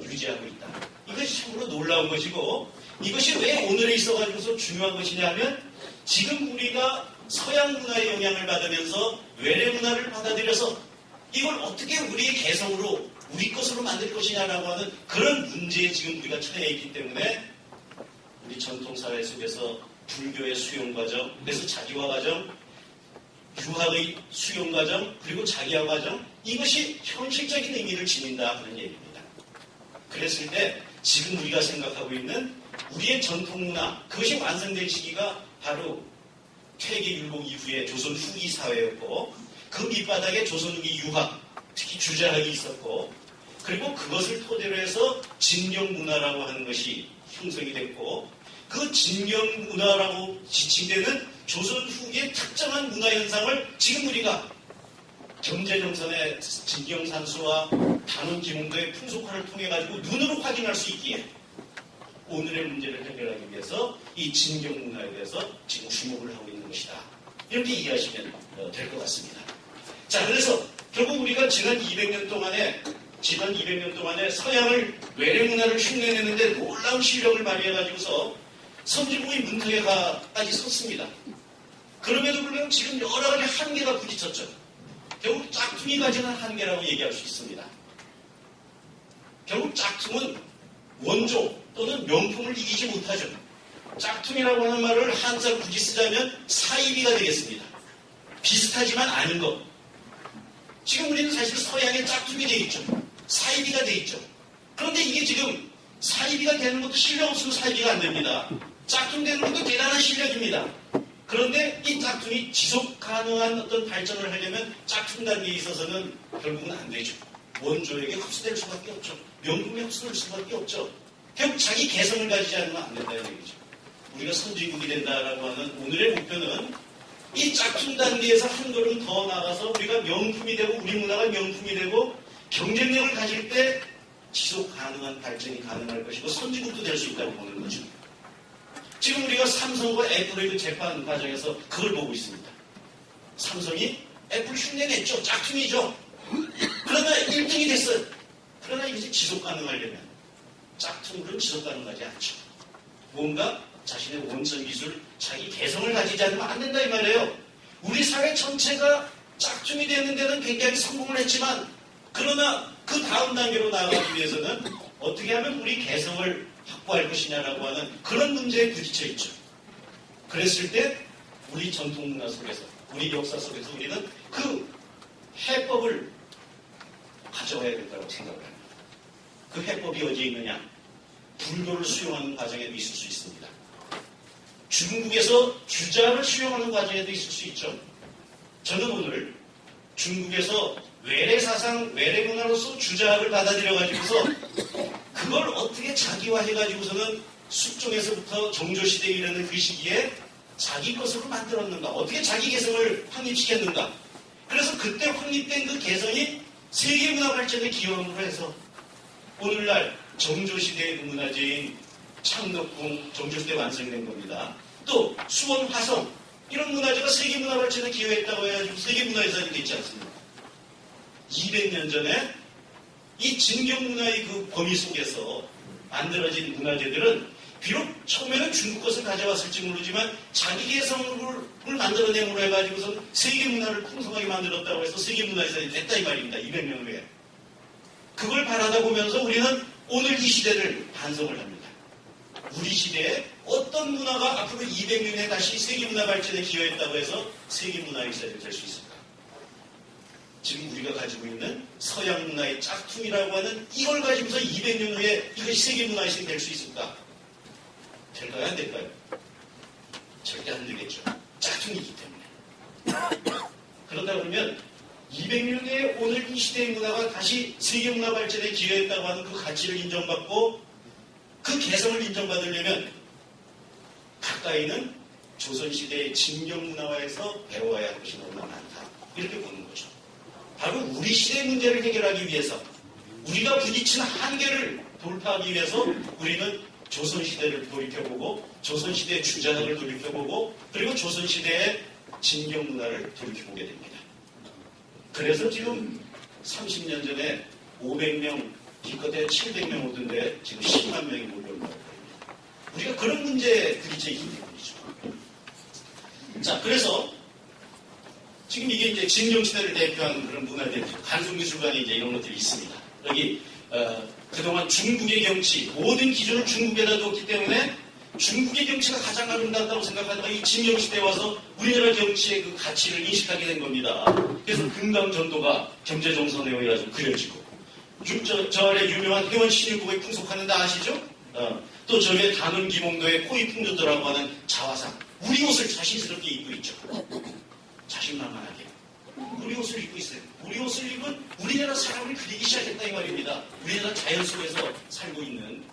유지하고 있다. 이것이 참으로 놀라운 것이고 이것이 왜 오늘에 있어가지고서 중요한 것이냐면 지금 우리가 서양 문화의 영향을 받으면서 외래 문화를 받아들여서 이걸 어떻게 우리의 개성으로 우리 것으로 만들 것이냐라고 하는 그런 문제에 지금 우리가 처해 있기 때문에 우리 전통사회 속에서 불교의 수용과정, 그래서 자기화 과정, 유학의 수용과정, 그리고 자기화 과정 이것이 현실적인 의미를 지닌다 하는 얘기입니다. 그랬을 때 지금 우리가 생각하고 있는 우리의 전통문화 그것이 완성된 시기가 바로 퇴계율곡 이후에 조선 후기 사회였고 그 밑바닥에 조선 후기 유학, 특히 주자학이 있었고 그리고 그것을 토대로 해서 진경문화라고 하는 것이 형성이 됐고 그 진경문화라고 지칭되는 조선 후기의 특정한 문화현상을 지금 우리가 경제정선의 진경산수와 단원기몽도의 풍속화를 통해 가지고 눈으로 확인할 수 있기에 오늘의 문제를 해결하기 위해서 이 진경문화에 대해서 지금 주목을 하고 있는 것이다. 이렇게 이해하시면 될 것 같습니다. 자, 그래서 결국 우리가 지난 200년 동안에 서양을 외래 문화를 흉내내는데 놀라운 실력을 발휘해가지고서 선진국의 문턱에까지 섰습니다. 그럼에도 불구하고 지금 여러 가지 한계가 부딪혔죠. 결국 짝퉁이 가지는 한계라고 얘기할 수 있습니다. 결국 짝퉁은 원조 또는 명품을 이기지 못하죠. 짝퉁이라고 하는 말을 한자 굳이 쓰자면 사이비가 되겠습니다. 비슷하지만 아닌 것. 지금 우리는 사실 서양의 짝퉁이 돼 있죠. 사이비가 돼 있죠. 그런데 이게 지금 사이비가 되는 것도 실력 없으면 사이비가 안 됩니다. 짝퉁 되는 것도 대단한 실력입니다. 그런데 이 짝퉁이 지속 가능한 어떤 발전을 하려면 짝퉁 단계에 있어서는 결국은 안 되죠. 원조에게 흡수될 수밖에 없죠. 명품에 흡수될 수밖에 없죠. 결국 자기 개성을 가지지 않으면 안 된다는 얘기죠. 우리가 선진국이 된다라고 하는 오늘의 목표는 이 짝퉁 단계에서 한 걸음 더 나가서 우리가 명품이 되고 우리 문화가 명품이 되고 경쟁력을 가질 때 지속 가능한 발전이 가능할 것이고 선진국도 될 수 있다고 보는 거죠. 지금 우리가 삼성과 애플의 그 재판 과정에서 그걸 보고 있습니다. 삼성이 애플 흉내냈죠. 짝퉁이죠. 그러나 1등이 됐어요. 그러나 이것이 지속 가능하려면 짝퉁으로는 지속 가능하지 않죠. 뭔가 자신의 원천 기술, 자기 개성을 가지지 않으면 안 된다 이 말이에요. 우리 사회 전체가 짝퉁이 되는 데는 굉장히 성공을 했지만 그러나 그 다음 단계로 나아가기 위해서는 어떻게 하면 우리 개성을 확보할 것이냐라고 하는 그런 문제에 부딪혀 있죠. 그랬을 때 우리 전통문화 속에서 우리 역사 속에서 우리는 그 해법을 가져와야 된다고 생각을 합니다. 그 해법이 어디에 있느냐? 불교를 수용하는 과정에도 있을 수 있습니다. 중국에서 주자를 수용하는 과정에도 있을 수 있죠. 저는 오늘 중국에서 외래 사상, 외래 문화로서 주자를 받아들여가지고서 그걸 어떻게 자기화해가지고서는 숙종에서부터 정조시대에 이르는 그 시기에 자기 것으로 만들었는가, 어떻게 자기 개성을 확립시켰는가. 그래서 그때 확립된 그 개성이 세계문화 발전에 기여함으로 해서 오늘날 정조시대의 그 문화재인 창덕궁 정조시대 완성된 겁니다. 또 수원 화성 이런 문화재가 세계문화 발전에 기여했다고 해가지고 세계문화유산이 됐지 않습니까? 200년 전에 이 진경문화의 그 범위 속에서 만들어진 문화재들은 비록 처음에는 중국 것을 가져왔을지 모르지만 자기 개성을 만들어내므로 해가지고서 세계문화를 풍성하게 만들었다고 해서 세계문화유산이 됐다 이 말입니다. 200년 후에. 그걸 바라다 보면서 우리는 오늘 이 시대를 반성을 합니다. 우리 시대에 어떤 문화가 앞으로 200년에 다시 세계문화 발전에 기여했다고 해서 세계문화유산이 될 수 있을까? 지금 우리가 가지고 있는 서양 문화의 짝퉁이라고 하는 이걸 가지고서 200년 후에 이것이 세계문화유산이 될 수 있을까? 될까요? 안 될까요? 절대 안 되겠죠. 짝퉁이기 때문에. 그러다 보면 200년 뒤에 오늘 이 시대의 문화가 다시 세계문화 발전에 기여했다고 하는 그 가치를 인정받고 그 개성을 인정받으려면 가까이는 조선시대의 진경문화에서 배워야 할 것이 너무나 많다. 이렇게 보는 거죠. 바로 우리 시대의 문제를 해결하기 위해서 우리가 부딪힌 한계를 돌파하기 위해서 우리는 조선시대를 돌이켜보고 조선시대의 주자학을 돌이켜보고 그리고 조선시대의 진경문화를 돌이켜보게 됩니다. 그래서 지금 30년 전에 500명, 기껏해 700명 오던데 지금 10만 명이 몰려온다고 합니다. 우리가 그런 문제에 부딪혀 있기 때문이죠. 자, 그래서 지금 이게 이제 진경시대를 대표하는 그런 문화들, 간송미술관에 이제 이런 것들이 있습니다. 여기 그동안 중국의 경치, 모든 기준을 중국에다 뒀기 때문에 중국의 경치가 가장 아름답다고 생각하다가 이 진경시대에 와서 우리나라 경치의 그 가치를 인식하게 된 겁니다. 그래서 금강전도가 경제정선회의라서 그려지고 저 아래 유명한 회원 신일국에 풍속하는데 아시죠? 또 저기에 단원 기몽도의 코이풍조도라고 하는 자화상, 우리 옷을 자신스럽게 입고 있죠. 자신만만하게 우리 옷을 입고 있어요. 우리 옷을 입은 우리나라 사람을 그리기 시작했다 이 말입니다. 우리나라 자연 속에서 살고 있는,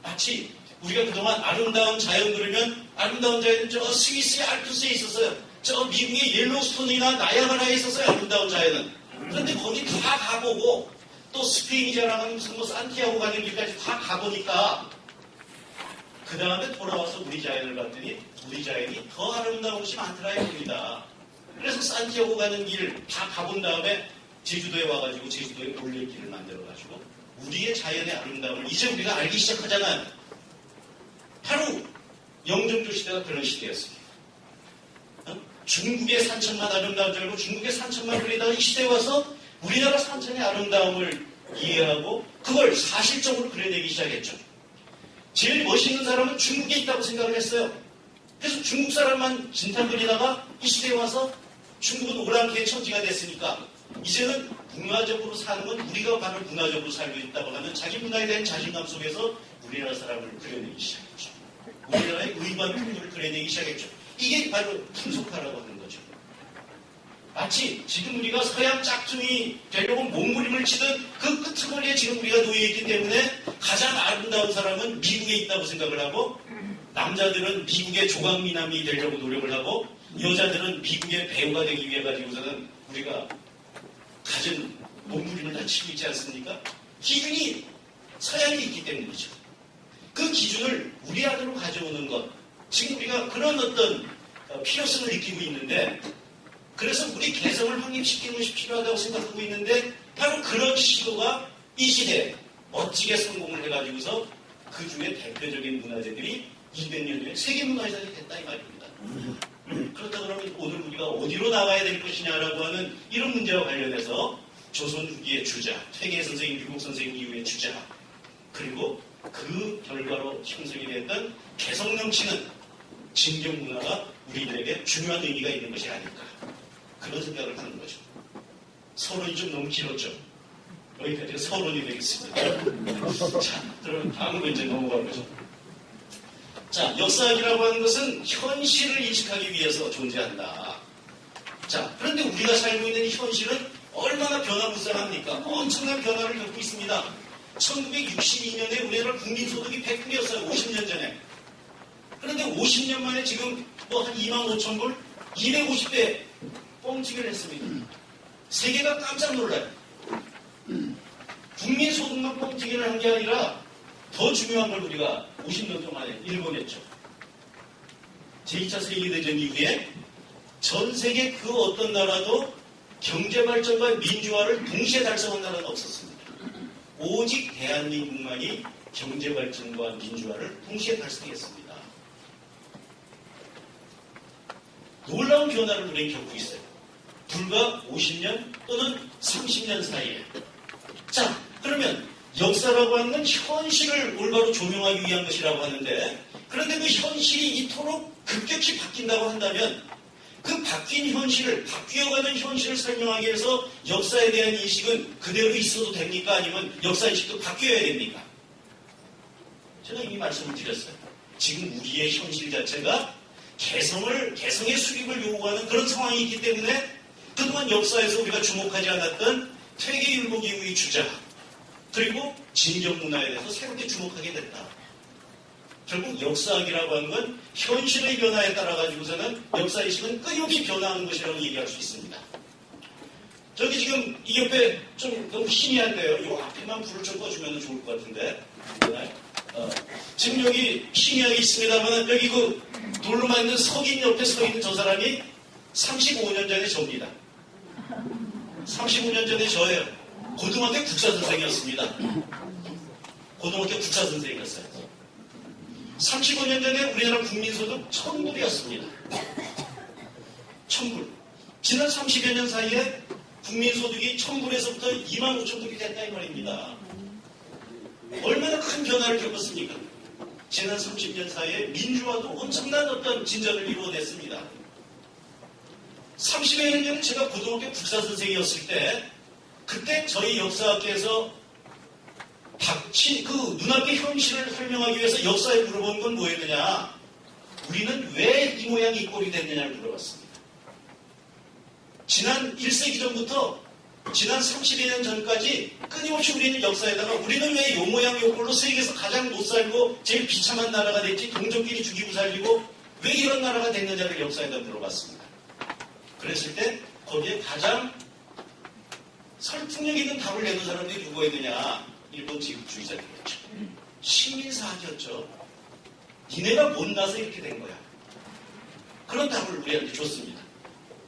마치 우리가 그동안 아름다운 자연 그러면 아름다운 자연은 저 스위스의 알프스에 있었어요. 저 미국의 옐로스톤이나 나야가라에 있었어요. 아름다운 자연은. 그런데 거기 다 가보고 또 스페인이 자랑하는 무슨 뭐 산티아고 가는 길까지 다 가보니까 그 다음에 돌아와서 우리 자연을 봤더니 우리 자연이 더 아름다운 곳이 많더라 이겁니다. 그래서 산티아고 가는 길 다 가본 다음에 제주도에 와가지고 제주도에 올레길을 만들어가지고 우리의 자연의 아름다움을 이제 우리가 알기 시작하잖아요. 바로 영종조 시대가 그런 시대였습니다. 중국의 산천만 아름다운 줄 알고 중국의 산천만 그리다가 이 시대에 와서 우리나라 산천의 아름다움을 이해하고 그걸 사실적으로 그려내기 시작했죠. 제일 멋있는 사람은 중국에 있다고 생각을 했어요. 그래서 중국 사람만 진탕 그리다가 이 시대에 와서 중국은 오랑캐의 천지가 됐으니까 이제는 문화적으로 사는 건 우리가 바로 문화적으로 살고 있다고 하는 자기 문화에 대한 자신감 속에서 우리나라 사람을 그려내기 시작했죠. 우리나라의 의관 풍물을 그려내기 시작했죠. 이게 바로 풍속화라고 하는 거죠. 마치 지금 우리가 서양 짝퉁이 되려고 몸부림을 치던 그 끄트머리에 지금 우리가 놓여있기 때문에 가장 아름다운 사람은 미국에 있다고 생각을 하고 남자들은 미국의 조각미남이 되려고 노력을 하고 여자들은 미국의 배우가 되기 위해 가지고서는 우리가 가진 몸부림을 다 치고 있지 않습니까? 기준이 서양에 있기 때문이죠. 그 기준을 우리 안으로 가져오는 것, 지금 우리가 그런 어떤 필요성을 느끼고 있는데 그래서 우리 개성을 확립시키는 것이 필요하다고 생각하고 있는데 바로 그런 시도가 이 시대에 멋지게 성공을 해가지고서 그 중에 대표적인 문화재들이 200년 뒤에 세계문화유산이 됐다 이 말입니다. 그렇다 그러면 오늘 우리가 어디로 나가야 될 것이냐라고 하는 이런 문제와 관련해서 조선 후기의 주자, 퇴계 선생님, 유국 선생님 이후의 주자, 그리고 그 결과로 형성이 됐던 개성 넘치는 진경 문화가 우리들에게 중요한 의미가 있는 것이 아닐까, 그런 생각을 하는 거죠. 서론이 좀 너무 길었죠. 여기까지가 서론이 되겠습니다. 자, 그럼 다음 문제 넘어갈 거죠. 자, 역사학이라고 하는 것은 현실을 인식하기 위해서 존재한다. 자, 그런데 우리가 살고 있는 이 현실은 얼마나 변화무쌍합니까? 엄청난 변화를 겪고 있습니다. 1962년에 우리나라 국민소득이 100불이었어요. 50년 전에. 그런데 50년 만에 지금 뭐 한 25,000불, 250배 뻥튀기를 했습니다. 세계가 깜짝 놀라요. 국민소득만 뻥튀기를 한 게 아니라 더 중요한 걸 우리가 50년 동안에 일궈냈죠. 제2차 세계대전 이후에 전 세계 그 어떤 나라도 경제발전과 민주화를 동시에 달성한 나라는 없었습니다. 오직 대한민국만이 경제발전과 민주화를 동시에 달성했습니다. 놀라운 변화를 우리는 겪고 있어요. 불과 50년 또는 30년 사이에. 자, 그러면 역사라고 하는 건 현실을 올바로 조명하기 위한 것이라고 하는데, 그런데 그 현실이 이토록 급격히 바뀐다고 한다면 그 바뀐 현실을, 바뀌어가는 현실을 설명하기 위해서 역사에 대한 인식은 그대로 있어도 됩니까? 아니면 역사인식도 바뀌어야 됩니까? 제가 이미 말씀을 드렸어요. 지금 우리의 현실 자체가 개성의 수립을 요구하는 그런 상황이 있기 때문에 그동안 역사에서 우리가 주목하지 않았던 퇴계율곡 이후의 주자, 그리고 진경문화에 대해서 새롭게 주목하게 됐다. 결국 역사학이라고 하는 건 현실의 변화에 따라 가지고서는 역사의식은 끊임없이 변화하는 것이라고 얘기할 수 있습니다. 저기 지금 이 옆에 좀 너무 희미한데요. 이 앞에만 불을 좀 꺼주면 좋을 것 같은데. 지금 여기 희미하게 있습니다만 여기 그 돌로 만든 석인 옆에 서 있는 저 사람이 35년 전에 저입니다. 35년 전에 저예요. 고등학교 국사 선생이었습니다. 고등학교 국사 선생이었어요. 35년 전에 우리나라 국민소득 1000불이었습니다. 1000불. 지난 30여 년 사이에 국민소득이 1000불에서부터 25,000불이 됐다 이 말입니다. 얼마나 큰 변화를 겪었습니까? 지난 30년 사이에 민주화도 엄청난 어떤 진전을 이루어냈습니다. 30여 년 전에 제가 고등학교 국사 선생이었을 때 그때 저희 역사학계에서 그 눈앞의 현실을 설명하기 위해서 역사에 물어본 건 뭐였느냐? 우리는 왜 이 모양 이 꼴이 됐느냐를 물어봤습니다. 지난 1세기 전부터 지난 30여 년 전까지 끊임없이 우리는 역사에다가 우리는 왜 요 모양 요 꼴로 세계에서 가장 못 살고 제일 비참한 나라가 됐지, 동족끼리 죽이고 살리고 왜 이런 나라가 됐느냐를 역사에다 물어봤습니다. 그랬을 때 거기에 가장 설득력 있는 답을 내는 사람들이 누구였느냐? 일본 제국주의자들이었죠. 식민사학이었죠. 니네가 못나서 이렇게 된 거야. 그런 답을 우리한테 줬습니다.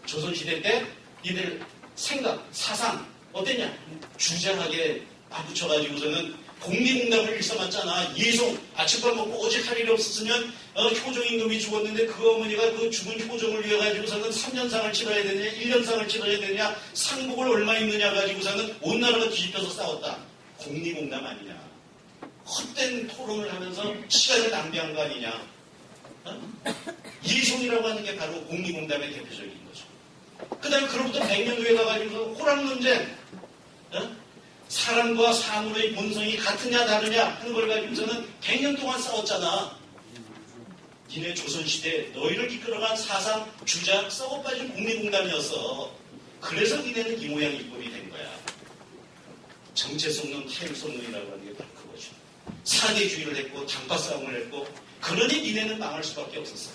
조선시대 때 니들 생각, 사상 어땠냐? 주장하게 맞붙여가지고서는 공리공답을 일삼았잖아. 예송, 아침밥 먹고 어제 할 일이 없었으면 효종 임금이 죽었는데 그 어머니가 그 죽은 효종을 위해 가지고서는 3년상을 치러야 되느냐 1년상을 치러야 되느냐 상복을 얼마 입느냐 가지고서는 온 나라가 뒤집혀서 싸웠다. 공리공답 아니냐. 헛된 토론을 하면서 시간을 낭비한 거 아니냐. 예송이라고 하는 게 바로 공리공답의 대표적인 거죠. 그 다음에 그로부터 100년 후에 가가지고 호랑논쟁, 사람과 사물의 본성이 같으냐 다르냐 하는 걸 가지고서는 100년 동안 싸웠잖아. 니네 조선시대 너희를 이끌어간 사상, 주장, 썩어빠진 공리공담이었어. 그래서 니네는 이 모양 이 꼴이 된 거야. 정체성론, 타율성론이라고 하는 게 바로 그거죠. 사대주의를 했고 당파싸움을 했고 그러니 니네는 망할 수밖에 없었어.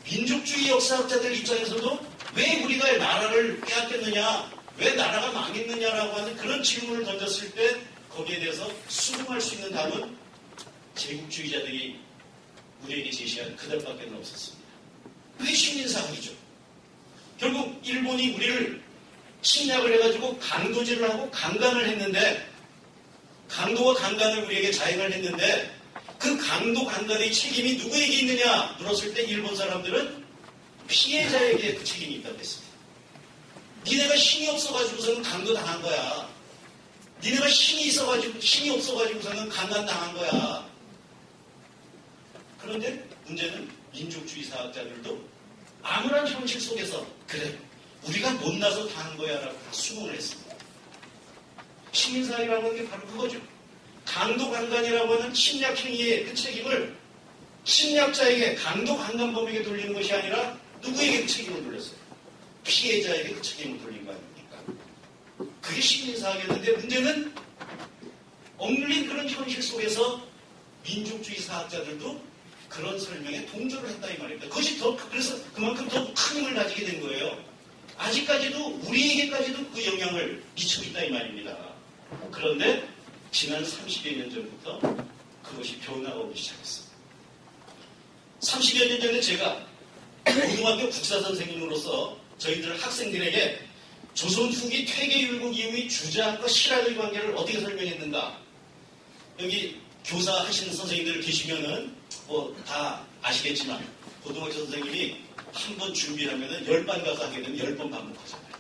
민족주의 역사학자들 입장에서도 왜 우리가 나라를 빼앗겼느냐, 왜 나라가 망했느냐라고 하는 그런 질문을 던졌을 때 거기에 대해서 수긍할 수 있는 답은 제국주의자들이 우리에게 제시한 그들밖에 없었습니다. 그게 식민사학이죠. 결국 일본이 우리를 침략을 해가지고 강도질을 하고 강간을 했는데 강도와 강간을 우리에게 자행을 했는데 그 강도 강간의 책임이 누구에게 있느냐 물었을 때 일본 사람들은 피해자에게 그 책임이 있다고 했습니다. 니네가 힘이 없어가지고서는 강도 당한 거야. 니네가 힘이 없어가지고서는 강간 당한 거야. 그런데 문제는 민족주의 사학자들도 아무런 현실 속에서 그래 우리가 못나서 당한 거야 라고 다 수긍을 했습니다. 식민사회라고 하는 게 바로 그거죠. 강도 강간이라고 하는 침략 행위의 그 책임을 침략자에게 강도 강간범에게 돌리는 것이 아니라 누구에게 그 책임을 돌렸어요? 피해자에게 그 책임을 돌린 거 아닙니까? 그게 식민사학이었는데 문제는 억눌린 그런 현실 속에서 민족주의 사학자들도 그런 설명에 동조를 했다 이 말입니다. 그것이 그래서 그만큼 더 큰 힘을 가지게 된 거예요. 아직까지도 우리에게까지도 그 영향을 미치고 있다 이 말입니다. 그런데 지난 30여 년 전부터 그것이 변화가 오기 시작했습니다. 30여 년 전에 제가 고등학교 국사 선생님으로서 저희들 학생들에게 조선 후기 퇴계율곡 이후의 주장과 실학의 관계를 어떻게 설명했는가. 여기 교사 하시는 선생님들 계시면은 뭐 다 아시겠지만 고등학교 선생님이 한 번 준비하면은 10반 가서 하게 되면 10번 반복하잖아요.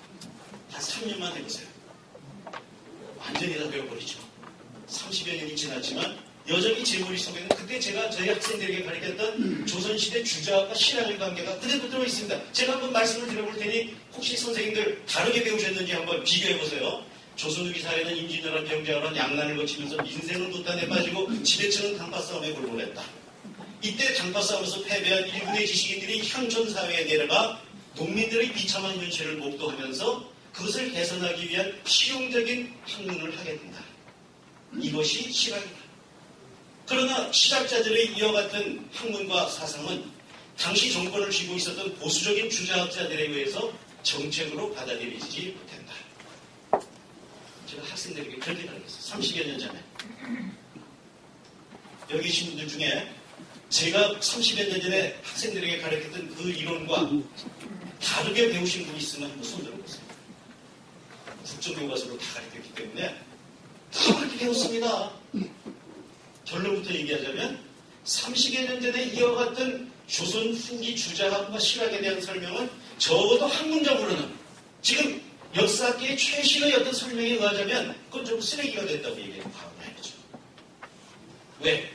한 3년만 해보세요. 완전히 다 배워버리죠. 30여 년이 지났지만 여전히 제 머릿속에는 그때 제가 저희 학생들에게 가르쳤던 조선시대 주자와 신학의 관계가 그대로 들어있습니다. 제가 한번 말씀을 드려볼 테니 혹시 선생님들 다르게 배우셨는지 한번 비교해보세요. 조선 후기 사회는 임진왜란 병자호란 양난을 거치면서 민생은 도탄에 빠지고 지배층은 당파싸움에 골몰했다. 이때 당파싸움에서 패배한 일군의 지식인들이 향촌사회에 내려가 농민들의 비참한 현실을 목도하면서 그것을 개선하기 위한 실용적인 학문을 하게 된다. 이것이 실학이다. 그러나 실학자들의 이어갔던 학문과 사상은 당시 정권을 쥐고 있었던 보수적인 주자학자들에 의해서 정책으로 받아들이지 못한다. 제가 학생들에게 그렇게 가르쳤어요. 30여 년 전에. 여기 계신 분들 중에 제가 30여 년 전에 학생들에게 가르쳤던 그 이론과 다르게 배우신 분이 있으면 한번 손 들어보세요. 국정교과서로 다 가르쳤기 때문에 다 그렇게 배웠습니다. 결론부터 얘기하자면 30여 년 전에 이어갔던 조선 후기 주자학과 실학에 대한 설명은 적어도 학문적으로는 지금 역사계의 최신의 어떤 설명에 의하자면 그건 좀 쓰레기가 됐다고 얘기하고 해야죠. 왜?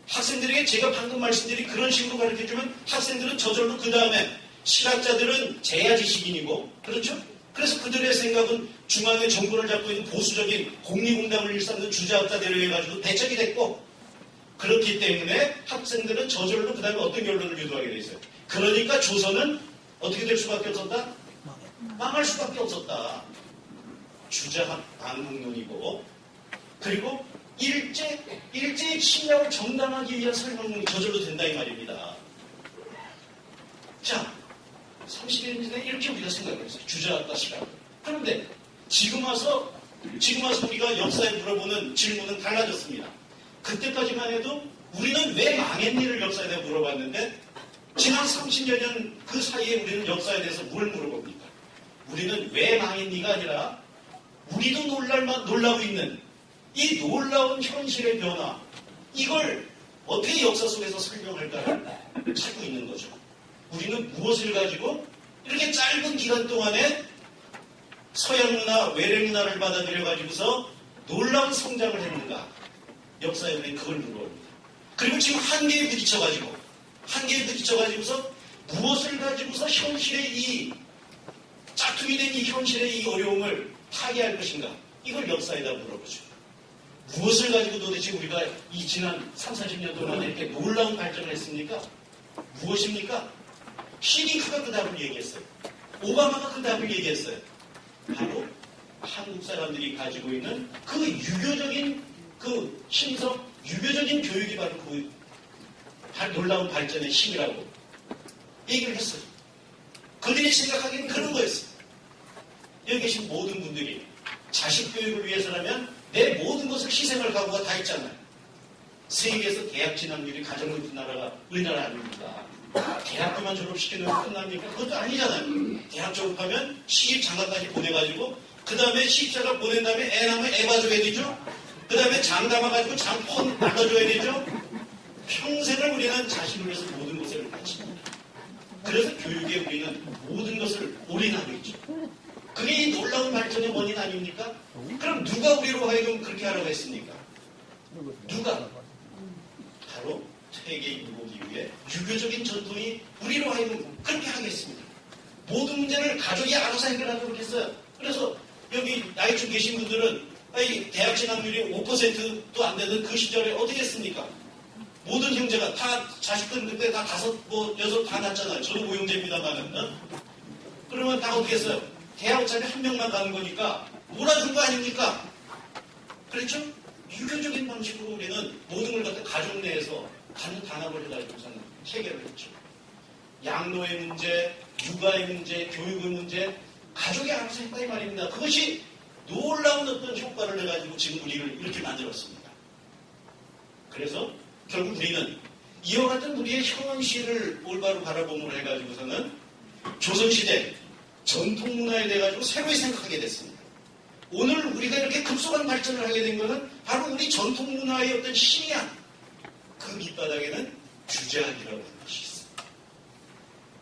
학생들에게 제가 방금 말씀드린 그런 식으로 가르쳐주면 학생들은 저절로 그 다음에 실학자들은 재야 지식인이고 그렇죠? 그래서 그들의 생각은 중앙의 정권을 잡고 있는 보수적인 공리공당을 일삼는 주자학자들에 해가지고 대척이 됐고 그렇기 때문에 학생들은 저절로 그 다음에 어떤 결론을 유도하게 돼 있어요. 그러니까 조선은 어떻게 될 수밖에 없었다? 망할 수밖에 없었다. 주자학 반국론이고 그리고 일제의 침략을 정당하기 위한 설명이 저절로 된다 이 말입니다. 자, 30여 년 전에 이렇게 우리가 생각을 했어요. 주자학과 시각. 그런데 지금 와서 우리가 역사에 물어보는 질문은 달라졌습니다. 그때까지만 해도 우리는 왜 망했니를 역사에 대해 물어봤는데 지난 30여 년 그 사이에 우리는 역사에 대해서 뭘 물어봅니까? 우리는 왜 망했니가 아니라 우리도 놀라고 있는 이 놀라운 현실의 변화 이걸 어떻게 역사 속에서 설명할까를 찾고 있는 거죠. 우리는 무엇을 가지고 이렇게 짧은 기간 동안에 서양 문화, 외래 문화를 받아들여 가지고서 놀라운 성장을 했는가? 역사에 우리는 그걸 물어봅니다. 그리고 지금 한계에 부딪혀가지고서 무엇을 가지고서 현실의 이 짝퉁이 된 이 현실의 이 어려움을 타개할 것인가? 이걸 역사에다 물어보죠. 무엇을 가지고 도대체 우리가 이 지난 30, 40년 동안 이렇게 놀라운 발전을 했습니까? 무엇입니까? 히딩크가 그 답을 얘기했어요. 오바마가 그 답을 얘기했어요. 바로 한국 사람들이 가지고 있는 그 유교적인 그 신성, 유교적인 교육이 바로 그 놀라운 발전의 힘이라고 얘기를 했어요. 그들이 생각하기에는 그런 거였어요. 여기 계신 모든 분들이 자식 교육을 위해서라면 내 모든 것을 희생할 각오가 다 있잖아요. 세계에서 대학 진학률이 가장 높은 나라가 우리나라 아닙니까? 대학교만 졸업시키면 끝납니까? 그것도 아니잖아요. 대학 졸업하면 시집장가까지 보내가지고 그 다음에 시집장가 보낸 다음에 애 낳으면 애 봐줘야 되죠? 그 다음에 장 담아가지고 장폰 나눠줘야 되죠? 평생을 우리는 자신을 위해서 모든 것을 바칩니다. 그래서 교육에 우리는 모든 것을 올인하고 있죠. 그게 이 놀라운 발전의 원인 아닙니까? 그럼 누가 우리로 하여금 그렇게 하라고 했습니까? 누가? 바로 퇴계 인국 이후에 유교적인 전통이 우리로 하여금 그렇게 하겠습니다. 모든 문제를 가족이 알아서 해결하도록 했어요. 그래서 여기 나이쯤 계신 분들은 대학 진학률이 5%도 안 되는 그 시절에 어떻게 했습니까? 모든 형제가 다 자식들 그때 다 5, 6 다 낳았잖아요. 저도 고용제입니다만은. 그러면 다 어떻게 했어요? 대학원짜리 한 명만 가는 거니까 몰아준 거 아닙니까? 그렇죠? 유교적인 방식으로 우리는 모든 걸 갖다 가족 내에서 단합을 해가지고서는 해결을 했죠. 양로의 문제, 육아의 문제, 교육의 문제, 가족이 알아서 했다 이 말입니다. 그것이 놀라운 어떤 효과를 내가지고 지금 우리를 이렇게 만들었습니다. 그래서 결국 우리는 이와 같은 우리의 현실을 올바로 바라봄으로 해가지고서는 조선시대 전통 문화에 대해 가지고 새로이 생각하게 됐습니다. 오늘 우리가 이렇게 급속한 발전을 하게 된 것은 바로 우리 전통 문화의 어떤 신이야. 그 밑바닥에는 주자학이라고 하는 것이 있습니다.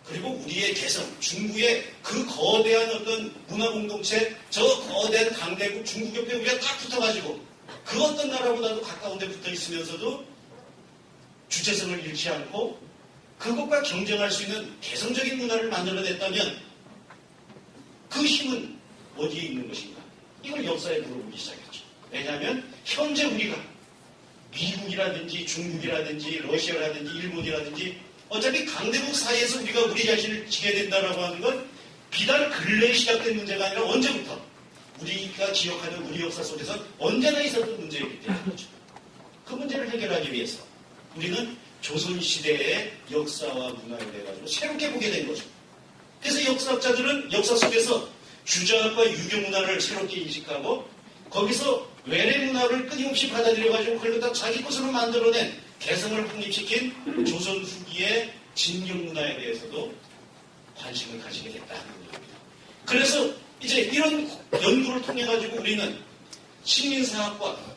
그리고 우리의 개성, 중국의 그 거대한 어떤 문화 공동체, 저 거대한 강대국 중국 옆에 우리가 딱 붙어가지고 그 어떤 나라보다도 가까운 데 붙어 있으면서도 주체성을 잃지 않고 그것과 경쟁할 수 있는 개성적인 문화를 만들어냈다면 그 힘은 어디에 있는 것인가? 이걸 역사에 물어보기 시작했죠. 왜냐하면 현재 우리가 미국이라든지 중국이라든지 러시아라든지 일본이라든지 어차피 강대국 사이에서 우리가 우리 자신을 지켜야 된다라고 하는 건 비단 근래에 시작된 문제가 아니라 언제부터 우리가 기억하는 우리 역사 속에서 언제나 있었던 문제이기 때문이죠. 그 문제를 해결하기 위해서 우리는 조선시대의 역사와 문화에 대해 가지고 새롭게 보게 된 거죠. 그래서 역사학자들은 역사 속에서 주자학과 유교 문화를 새롭게 인식하고 거기서 외래 문화를 끊임없이 받아들여가지고 그걸 다 자기 것으로 만들어낸 개성을 확립시킨 조선 후기의 진경 문화에 대해서도 관심을 가지게 됐다는 겁니다. 그래서 이제 이런 연구를 통해가지고 우리는 식민사학과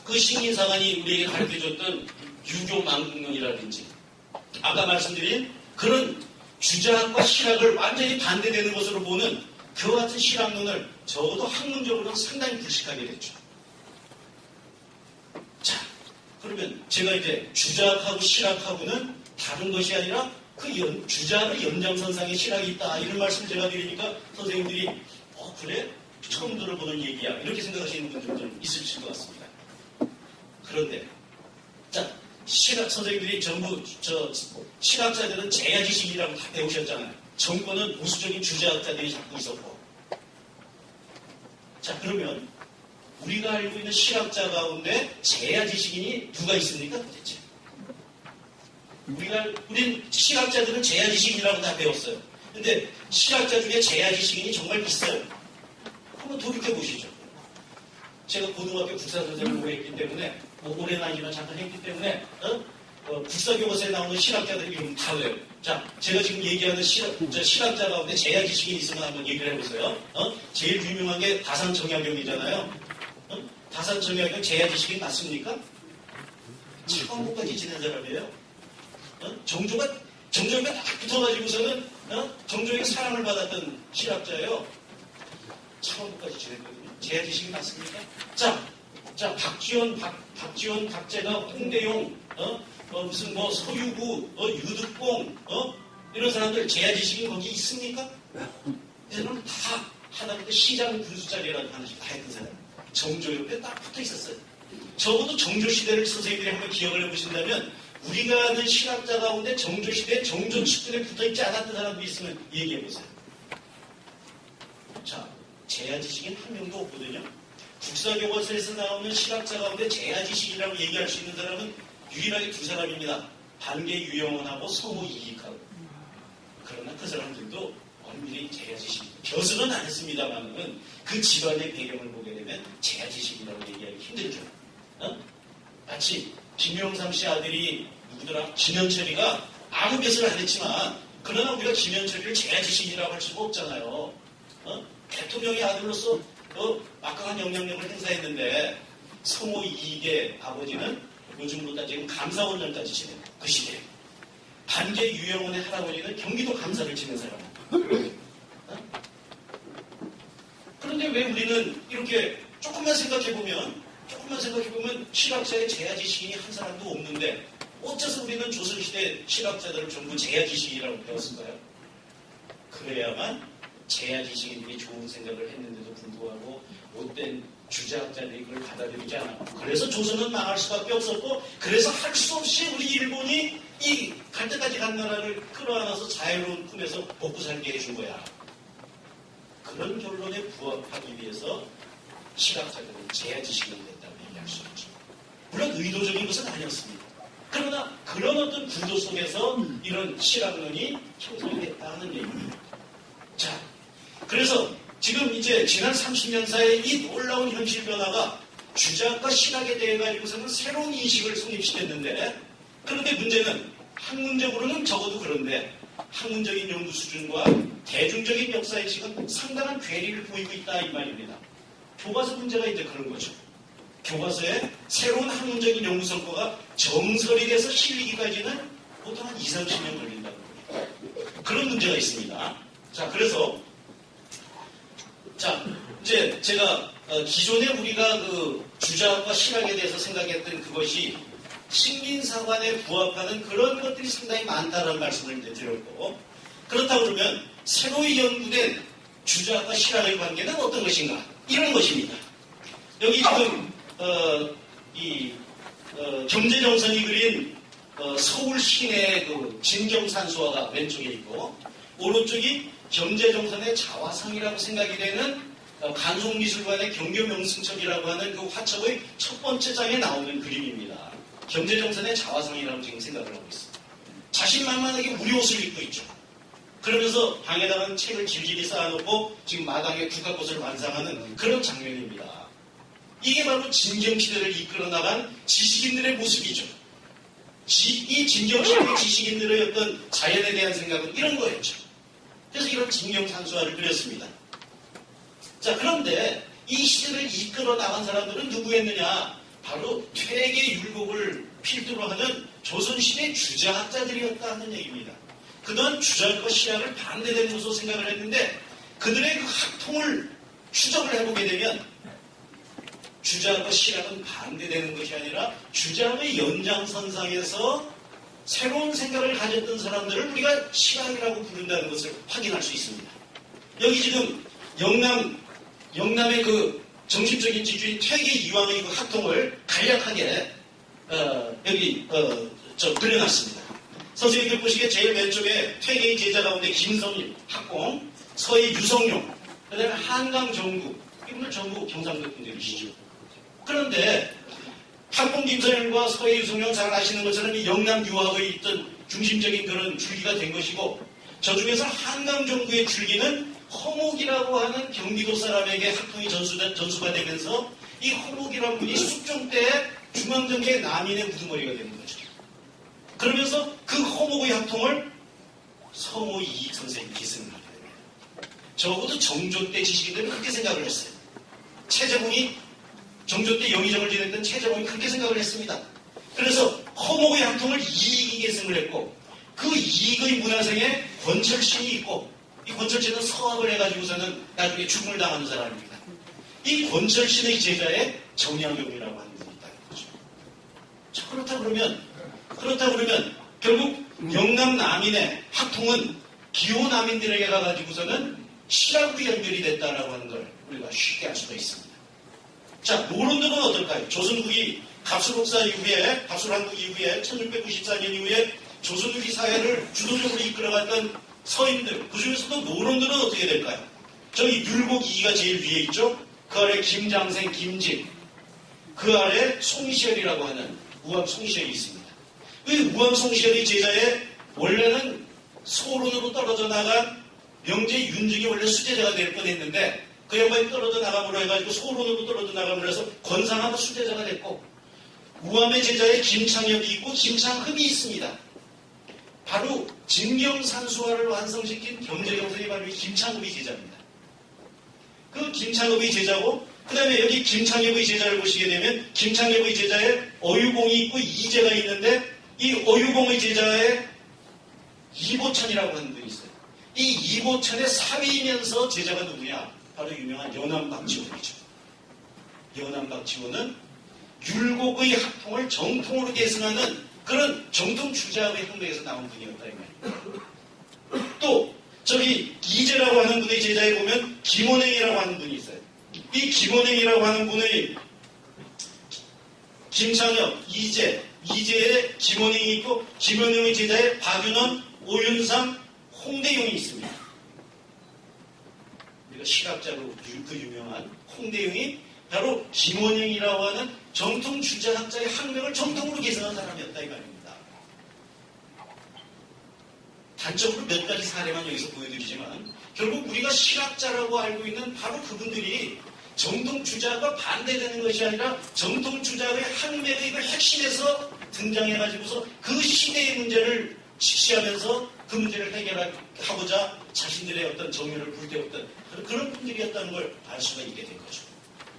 그 식민사관이 우리에게 가르쳐줬던 유교 망국론이라든지 아까 말씀드린 그런 주자학과 실학을 완전히 반대되는 것으로 보는 그와 같은 실학론을 적어도 학문적으로는 상당히 불식하게 됐죠. 자, 그러면 제가 이제 주자학하고 실학하고는 다른 것이 아니라 그 주자학의 연장선상에 실학이 있다 이런 말씀을 제가 드리니까 선생님들이 그래? 처음 들어보는 얘기야 이렇게 생각하시는 분들도 좀 있으실 것 같습니다. 그런데 자, 선생님들이 전부 실학자들은 제야지식이라고 다 배우셨잖아요. 정권은 보수적인 주자학자들이 잡고 있었고. 자, 그러면 우리가 알고 있는 실학자 가운데 제야지식인이 누가 있습니까 도대체? 우린 실학자들은 제야지식인이라고 다 배웠어요. 근데 실학자 중에 제야지식인이 정말 있어요? 한번 돌이켜보시죠. 제가 고등학교 국사선생을 오래 했기 때문에 오래는 아니지만 잠깐 했기 때문에 국사교과서에 나오는 실학자들 이름 다 외워요. 자, 제가 지금 얘기하는 실학자 가운데 제야지식인이 있으면 한번 얘기를 해보세요. 제일 유명한 게 다산정약용이잖아요. 다산정약용 제야지식인 맞습니까? 처음까지 지낸 사람이에요. 정조가 딱 붙어가지고서는 정조에게 사랑을 받았던 실학자예요. 처음까지 지냈거든요. 제야지식인 맞습니까? 자, 박지원, 박재가, 홍대용, 무슨 서유구, 유득봉, 이런 사람들 제야지식인 거기 있습니까? 이들은 다 하다못해 시장 군수자리라는 하나씩 다 했던 사람. 정조 옆에 딱 붙어 있었어요. 적어도 정조 시대를 선생님들이 한번 기억을 해보신다면 우리가 아는 실학자 가운데 정조 시대 정조 측근에 붙어 있지 않았던 사람들이 있으면 얘기해 보세요. 자, 제야지식인 한 명도 없거든요. 국사교과서에서 나오는 실학자 가운데 제야지식이라고 얘기할 수 있는 사람은 유일하게 두 사람입니다. 반개 유영원하고 성우 이익하고. 그러나 그 사람들도 엄밀히 제야지식, 벼슬은 안 했습니다만은 그 집안의 배경을 보게 되면 제야지식이라고 얘기하기 힘들죠. 마치 김영삼 씨 아들이 누구더라? 김현철이가 아무 벼슬을 안 했지만 그러나 우리가 김현철이를 제야지식이라고 할 수가 없잖아요. 대통령의 아들로서 막강한 영향력을 행사했는데 성호 이익의 아버지는 요즘으로 따지면 감사원장까지 지낸 그 시대. 반개 유영원의 할아버지는 경기도 감사를 지낸 사람. 그런데 왜 우리는 이렇게 조금만 생각해보면 실학자의 제야지식인이 한 사람도 없는데 어째서 우리는 조선시대 실학자들을 전부 제야지식이라고 배웠을까요? 그래야만 제야지식인들이 좋은 생각을 했는데도 불구하고 못된 주자학자들이 그걸 받아들이지 않았고 그래서 조선은 망할 수밖에 없었고 그래서 할 수 없이 우리 일본이 이 갈 때까지 간 나라를 끌어안아서 자유로운 품에서 먹고 살게 해준 거야. 그런 결론에 부합하기 위해서 실학자들은 제야지식인이 됐다고 얘기할 수 있죠. 물론 의도적인 것은 아니었습니다. 그러나 그런 어떤 구도 속에서 이런 실학론이 형성이 됐다는 얘기입니다. 자, 그래서 지금 이제 지난 30년 사이에 이 놀라운 현실 변화가 주자학과 실학에 대해 가지고서는 새로운 인식을 성립시켰는데 그런데 문제는 학문적으로는 적어도 그런데 학문적인 연구 수준과 대중적인 역사인식은 상당한 괴리를 보이고 있다 이 말입니다. 교과서 문제가 이제 그런 거죠. 교과서에 새로운 학문적인 연구 성과가 정설이 돼서 실리기까지는 보통 한 20-30년 걸린다고 합니다. 그런 문제가 있습니다. 자, 그래서 이제 제가 기존에 우리가 그 주자학과 실학에 대해서 생각했던 그것이 식민사관에 부합하는 그런 것들이 상당히 많다는 말씀을 이제 드렸고 그렇다고 그러면 새로이 연구된 주자학과 실학의 관계는 어떤 것인가? 이런 것입니다. 여기 지금 경제정선이 그린 서울 시내 그 진경산수화가 왼쪽에 있고 오른쪽이 경제정선의 자화상이라고 생각이 되는 간송미술관의 경교명승척이라고 하는 그 화첩의 첫 번째 장에 나오는 그림입니다. 경제정선의 자화상이라고 지금 생각을 하고 있습니다. 자신만만하게 우리 옷을 입고 있죠. 그러면서 방에다가는 책을 길길이 쌓아놓고 지금 마당에 국화꽃을 완상하는 그런 장면입니다. 이게 바로 진경시대를 이끌어 나간 지식인들의 모습이죠. 이 진경시대의 지식인들의 어떤 자연에 대한 생각은 이런 거였죠. 그래서 이런 진경산수화를 그렸습니다. 자, 그런데 이 시대를 이끌어 나간 사람들은 누구였느냐? 바로 퇴계 율곡을 필두로 하는 조선시대 주자학자들이었다는 얘기입니다. 그동안 주자학과 신학을 반대되는 것으로 생각을 했는데 그들의 그 학통을 추적을 해보게 되면 주자학과 신학은 반대되는 것이 아니라 주자학의 연장선상에서 새로운 생각을 가졌던 사람들을 우리가 신학이라고 부른다는 것을 확인할 수 있습니다. 여기 지금 영남의 그 정신적인 지주인 퇴계 이황의 그 학통을 간략하게 그려놨습니다. 선생님들 보시기에 제일 왼쪽에 퇴계의 제자 가운데 김성일, 학공, 서해 유성룡, 그 다음에 한강정구, 이분들 전부 경상도 분들이시죠. 그런데 학공 김성일과 서해 유성룡 잘 아시는 것처럼 이 영남 유학의 있던 중심적인 그런 줄기가 된 것이고 저중에서 한강정구의 줄기는 허목이라고 하는 경기도 사람에게 학통이 전수가 되면서 이 허목이라는 분이 숙종 때 중앙정계의 남인의 우두머리가 되는 거죠. 그러면서 그 허목의 학통을 성호 이익 선생님이 기승을 하게 됩니다. 적어도 정조 때 지식인들은 그렇게 생각을 했어요. 최재봉이 정조 때 영의정을 지냈던 최재봉이 그렇게 생각을 했습니다. 그래서 허목의 학통을 이익이 계승을 했고 그 이익의 문화생에 권철신이 있고 이 권철신은 서학을 해가지고서는 나중에 죽음을 당하는 사람입니다. 이 권철신의 제자에 정약용이라고 하는 분이 있다는 거죠. 자, 그렇다 그러면 결국 영남 남인의 학통은 기호 남인들에게 가가지고서는 신학으로 연결이 됐다라고 하는 걸 우리가 쉽게 알 수가 있습니다. 자, 노론들은 어떨까요? 조선국이 갑술옥사 이후에, 갑술한국 이후에 1694년 이후에 조선국이 사회를 주도적으로 이끌어갔던 서인들, 그 중에서도 노론들은 어떻게 될까요? 저기 율곡 2가 제일 위에 있죠? 그 아래 김장생, 김직, 그 아래 송시열이라고 하는 우암 송시열이 있습니다. 그 우암 송시열의 제자에 원래는 소론으로 떨어져 나간 명제 윤중이 원래 수제자가 될 뻔했는데 그 양반이 떨어져 나감으로 해가지고 소론으로 떨어져 나감으로 해서 권상하고 수제자가 됐고 우암의 제자에 김창엽이 있고 김창흠이 있습니다. 바로 진경산수화를 완성시킨 경제정선이 바로 김창흡의 제자입니다. 그 김창흡의 제자고 그 다음에 여기 김창엽의 제자를 보시게 되면 김창엽의 제자에 어유공이 있고 이제가 있는데 이 어유공의 제자에 이보천이라고 하는 분이 있어요. 이 이보천의 사위이면서 제자가 누구냐? 바로 유명한 연암박지원이죠. 연암박지원은 율곡의 학통을 정통으로 계승하는 그런 정통 주자의 혁명에서 나온 분이었다 이 말이에요. 또 저기 이제라고 하는 분의 제자에 보면 김원행이라고 하는 분이 있어요. 이 김원행이라고 하는 분의 김창엽, 이제의 김원행이 있고 김원행의 제자에 박윤원, 오윤삼, 홍대용이 있습니다. 우리가 실학자로 그 유명한 홍대용이 바로 김원행이라고 하는 정통 주자학자의 학명을 정통으로 계승한 사람이었다 이 말입니다. 단적으로 몇 가지 사례만 여기서 보여드리지만 결국 우리가 실학자라고 알고 있는 바로 그분들이 정통 주자가 반대되는 것이 아니라 정통 주자의 학맥의 그 핵심에서 등장해가지고서 그 시대의 문제를 직시하면서 그 문제를 해결하고자 자신들의 어떤 정의를 불태웠던 그런 분들이었다는 걸 알 수가 있게 된 거죠.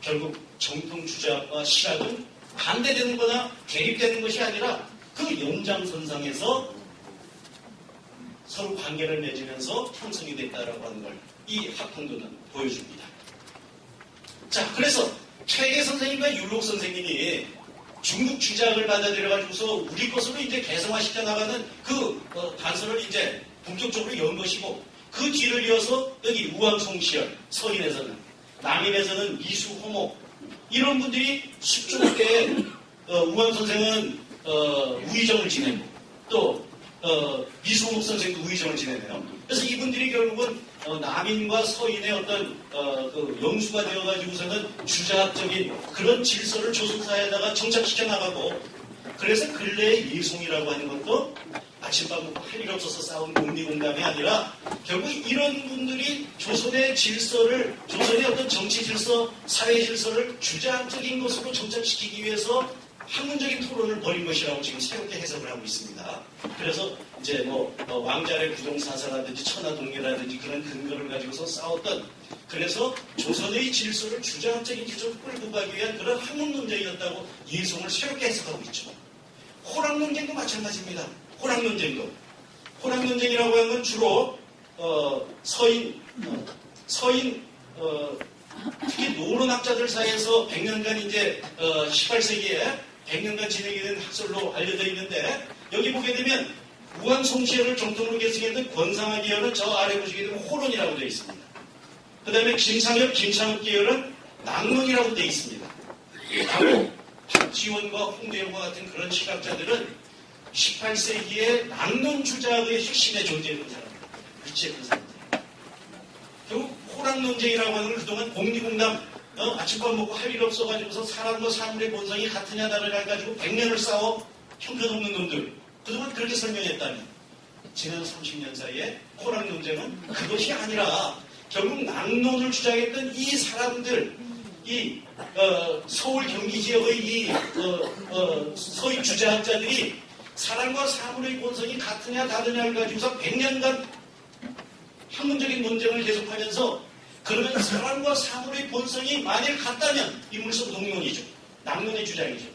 결국 정통 주자와 실학은 반대되는 거나 대립되는 것이 아니라 그 연장선상에서 서로 관계를 맺으면서 형성이 됐다라고 하는 걸 이 학통도는 보여줍니다. 자, 그래서 퇴계 선생님과 율곡 선생님이 중국 주자학을 받아들여가지고서 우리 것으로 이제 개성화시켜 나가는 그 단서를 이제 본격적으로 연 것이고 그 뒤를 이어서 여기 우암송시열, 서인에서는 남인에서는 미수, 호목 이런 분들이 숙종 때 우암 선생은 우의정을 지내고 또 이승욱 선생도 우의정을 지내네요. 그래서 이분들이 결국은 남인과 서인의 어떤 그 영수가 되어가지고서는 주자학적인 그런 질서를 조선사회에다가 정착시켜 나가고, 그래서 근래의 예송이라고 하는 것도 아침밥 먹고 할 일 없어서 싸운 공리공감이 아니라 결국 이런 분들이 조선의 질서를, 조선의 어떤 정치 질서, 사회 질서를 주자학적인 것으로 정착시키기 위해서 학문적인 토론을 벌인 것이라고 지금 새롭게 해석을 하고 있습니다. 그래서 이제 왕자의 부동사사라든지 천하동리라든지 그런 근거를 가지고서 싸웠던, 그래서 조선의 질서를 주자학적인 기조로 끌고 가기 위한 그런 학문 논쟁이었다고 예송을 새롭게 해석하고 있죠. 호락 논쟁도 마찬가지입니다. 호락 논쟁이라고 하는 건 주로 서인 특히 노론학자들 사이에서 100년간 이제 18세기에 100년간 진행이 된 학설로 알려져 있는데, 여기 보게 되면 우왕송시열을 정통으로 계승했던 권상하 계열은 저 아래 보시게 되면 호론이라고 되어 있습니다. 그 다음에 김창엽 계열은 낭론이라고 되어 있습니다. 하고 박지원과 홍대영과 같은 그런 시각자들은 18세기의 낭론 주자의 핵심에 존재했던 사람입니다. 위치했던 사람들. 결국 호락 논쟁이라고 하는 걸 그동안 공리공감, 아침밥 먹고 할 일 없어가지고서 사람과 사물의 본성이 같으냐 다르냐 해가지고 100년을 싸워 형편없는 놈들, 그동안 그렇게 설명했다면 지난 30년 사이에 호락 논쟁은 그것이 아니라 결국 낭론을 주장했던 이 사람들, 이 서울 경기 지역의 이 서인 주자학자들이 사람과 사물의 본성이 같으냐 다르냐를 가지고서 100년간 학문적인 논쟁을 계속하면서, 그러면 사람과 사물의 본성이 만일 같다면 인물성 동론이죠. 낭론의 주장이죠.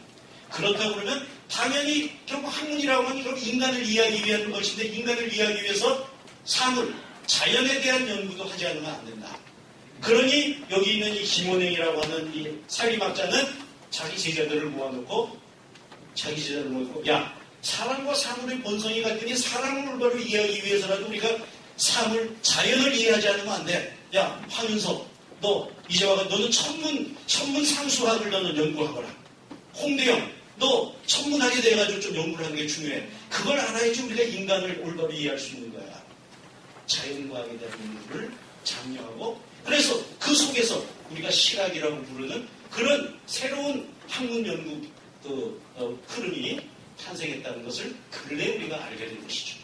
그렇다고 그러면 당연히 결국 학문이라고 하는 결국 인간을 이해하기 위한 것인데, 인간을 이해하기 위해서 사물, 자연에 대한 연구도 하지 않으면 안 된다. 그러니 여기 있는 이 김원행이라고 하는 이 사립학자는 자기 제자들을 모아놓고 야, 사람과 사물의 본성이 같으니 사람을 올바로 이해하기 위해서라도 우리가 사물, 자연을 이해하지 않으면 안 돼. 야, 황윤석, 너 이제 와가 너는 천문 상수학을 너는 연구하거라. 홍대영, 너 천문학에 대해 가지고 좀 연구를 하는 게 중요해. 그걸 알아야지 우리가 인간을 올바로 이해할 수 있는 거야. 자연과학에 대한 연구를 장려하고, 그래서 그 속에서 우리가 실학이라고 부르는 그런 새로운 학문 연구 흐름이 탄생했다는 것을 근래 우리가 알게 된 것이죠.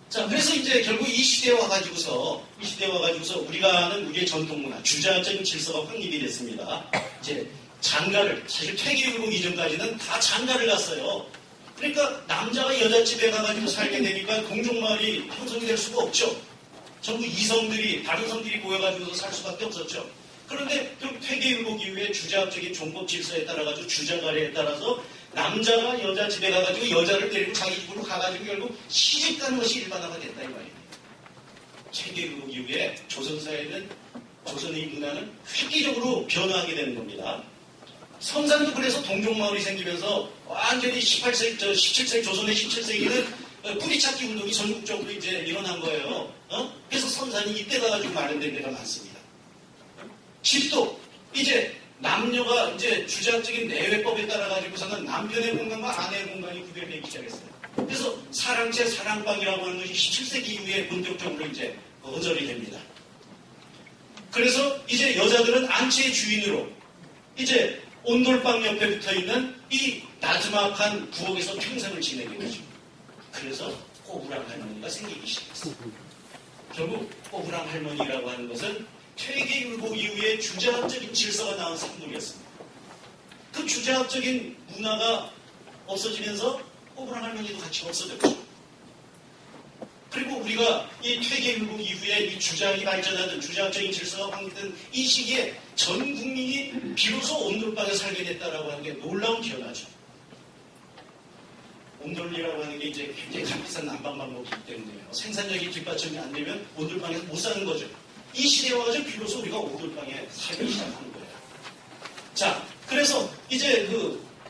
자, 그래서 이제 결국 이 시대에 와가지고서 우리가 아는 우리의 전통문화, 주자적인 질서가 확립이 됐습니다. 이제 장가를, 사실 퇴계율국 이전까지는 다 장가를 갔어요. 그러니까 남자가 여자집에 가가지고 살게 되니까 공족마을이 형성이 될 수가 없죠. 전부 이성들이, 다른 성들이 모여가지고서 살 수밖에 없었죠. 그런데 결국 퇴계율국 이후에 주자적인 종법 질서에 따라가지고 주자가례에 따라서 남자가 여자 집에 가가지고 여자를 데리고 자기 집으로 가가지고 결국 시집 가는 것이 일반화가 됐다 이 말이에요. 퇴계율국 이후에 조선사회는, 조선의 문화는 획기적으로 변화하게 되는 겁니다. 성산도 그래서 동족마을이 생기면서 완전히 17세기, 조선의 17세기는 뿌리찾기 운동이 전국적으로 이제 일어난 거예요. 그래서 성산이 이때 가가지고 마련된 데가 많습니다. 집도 이제 남녀가 이제 주자적인 내외법에 따라 가지고서는 남편의 공간과 아내의 공간이 구별되기 시작했어요. 그래서 사랑채, 사랑방이라고 하는 것이 17세기 이후에 본격적으로 이제 거절이 됩니다. 그래서 이제 여자들은 안채의 주인으로 이제 온돌방 옆에 붙어 있는 이 나지막한 부엌에서 평생을 지내게 되죠. 그래서 꼬부랑 할머니가 생기기 시작했어요. 결국 꼬부랑 할머니라고 하는 것은 퇴계율국 이후에 주자학적인 질서가 나온 산물이었습니다. 그 주자학적인 문화가 없어지면서 꼬부랑 할머니도 같이 없어졌죠. 그리고 우리가 이 퇴계율국 이후에 이 주자학이 발전하던, 주자학적인 질서가 확립된 이 시기에 전 국민이 비로소 온돌방에 살게 됐다라고 하는 게 놀라운 변화죠. 온돌리라고 하는 게 이제 굉장히 값비싼 난방 방법이기 때문에요. 생산력이 뒷받침이 안 되면 온돌방에서 못 사는 거죠. 이 시대에 와가지고 비로소 우리가 온돌방에 살기 시작하는 거예요. 자, 그래서 이제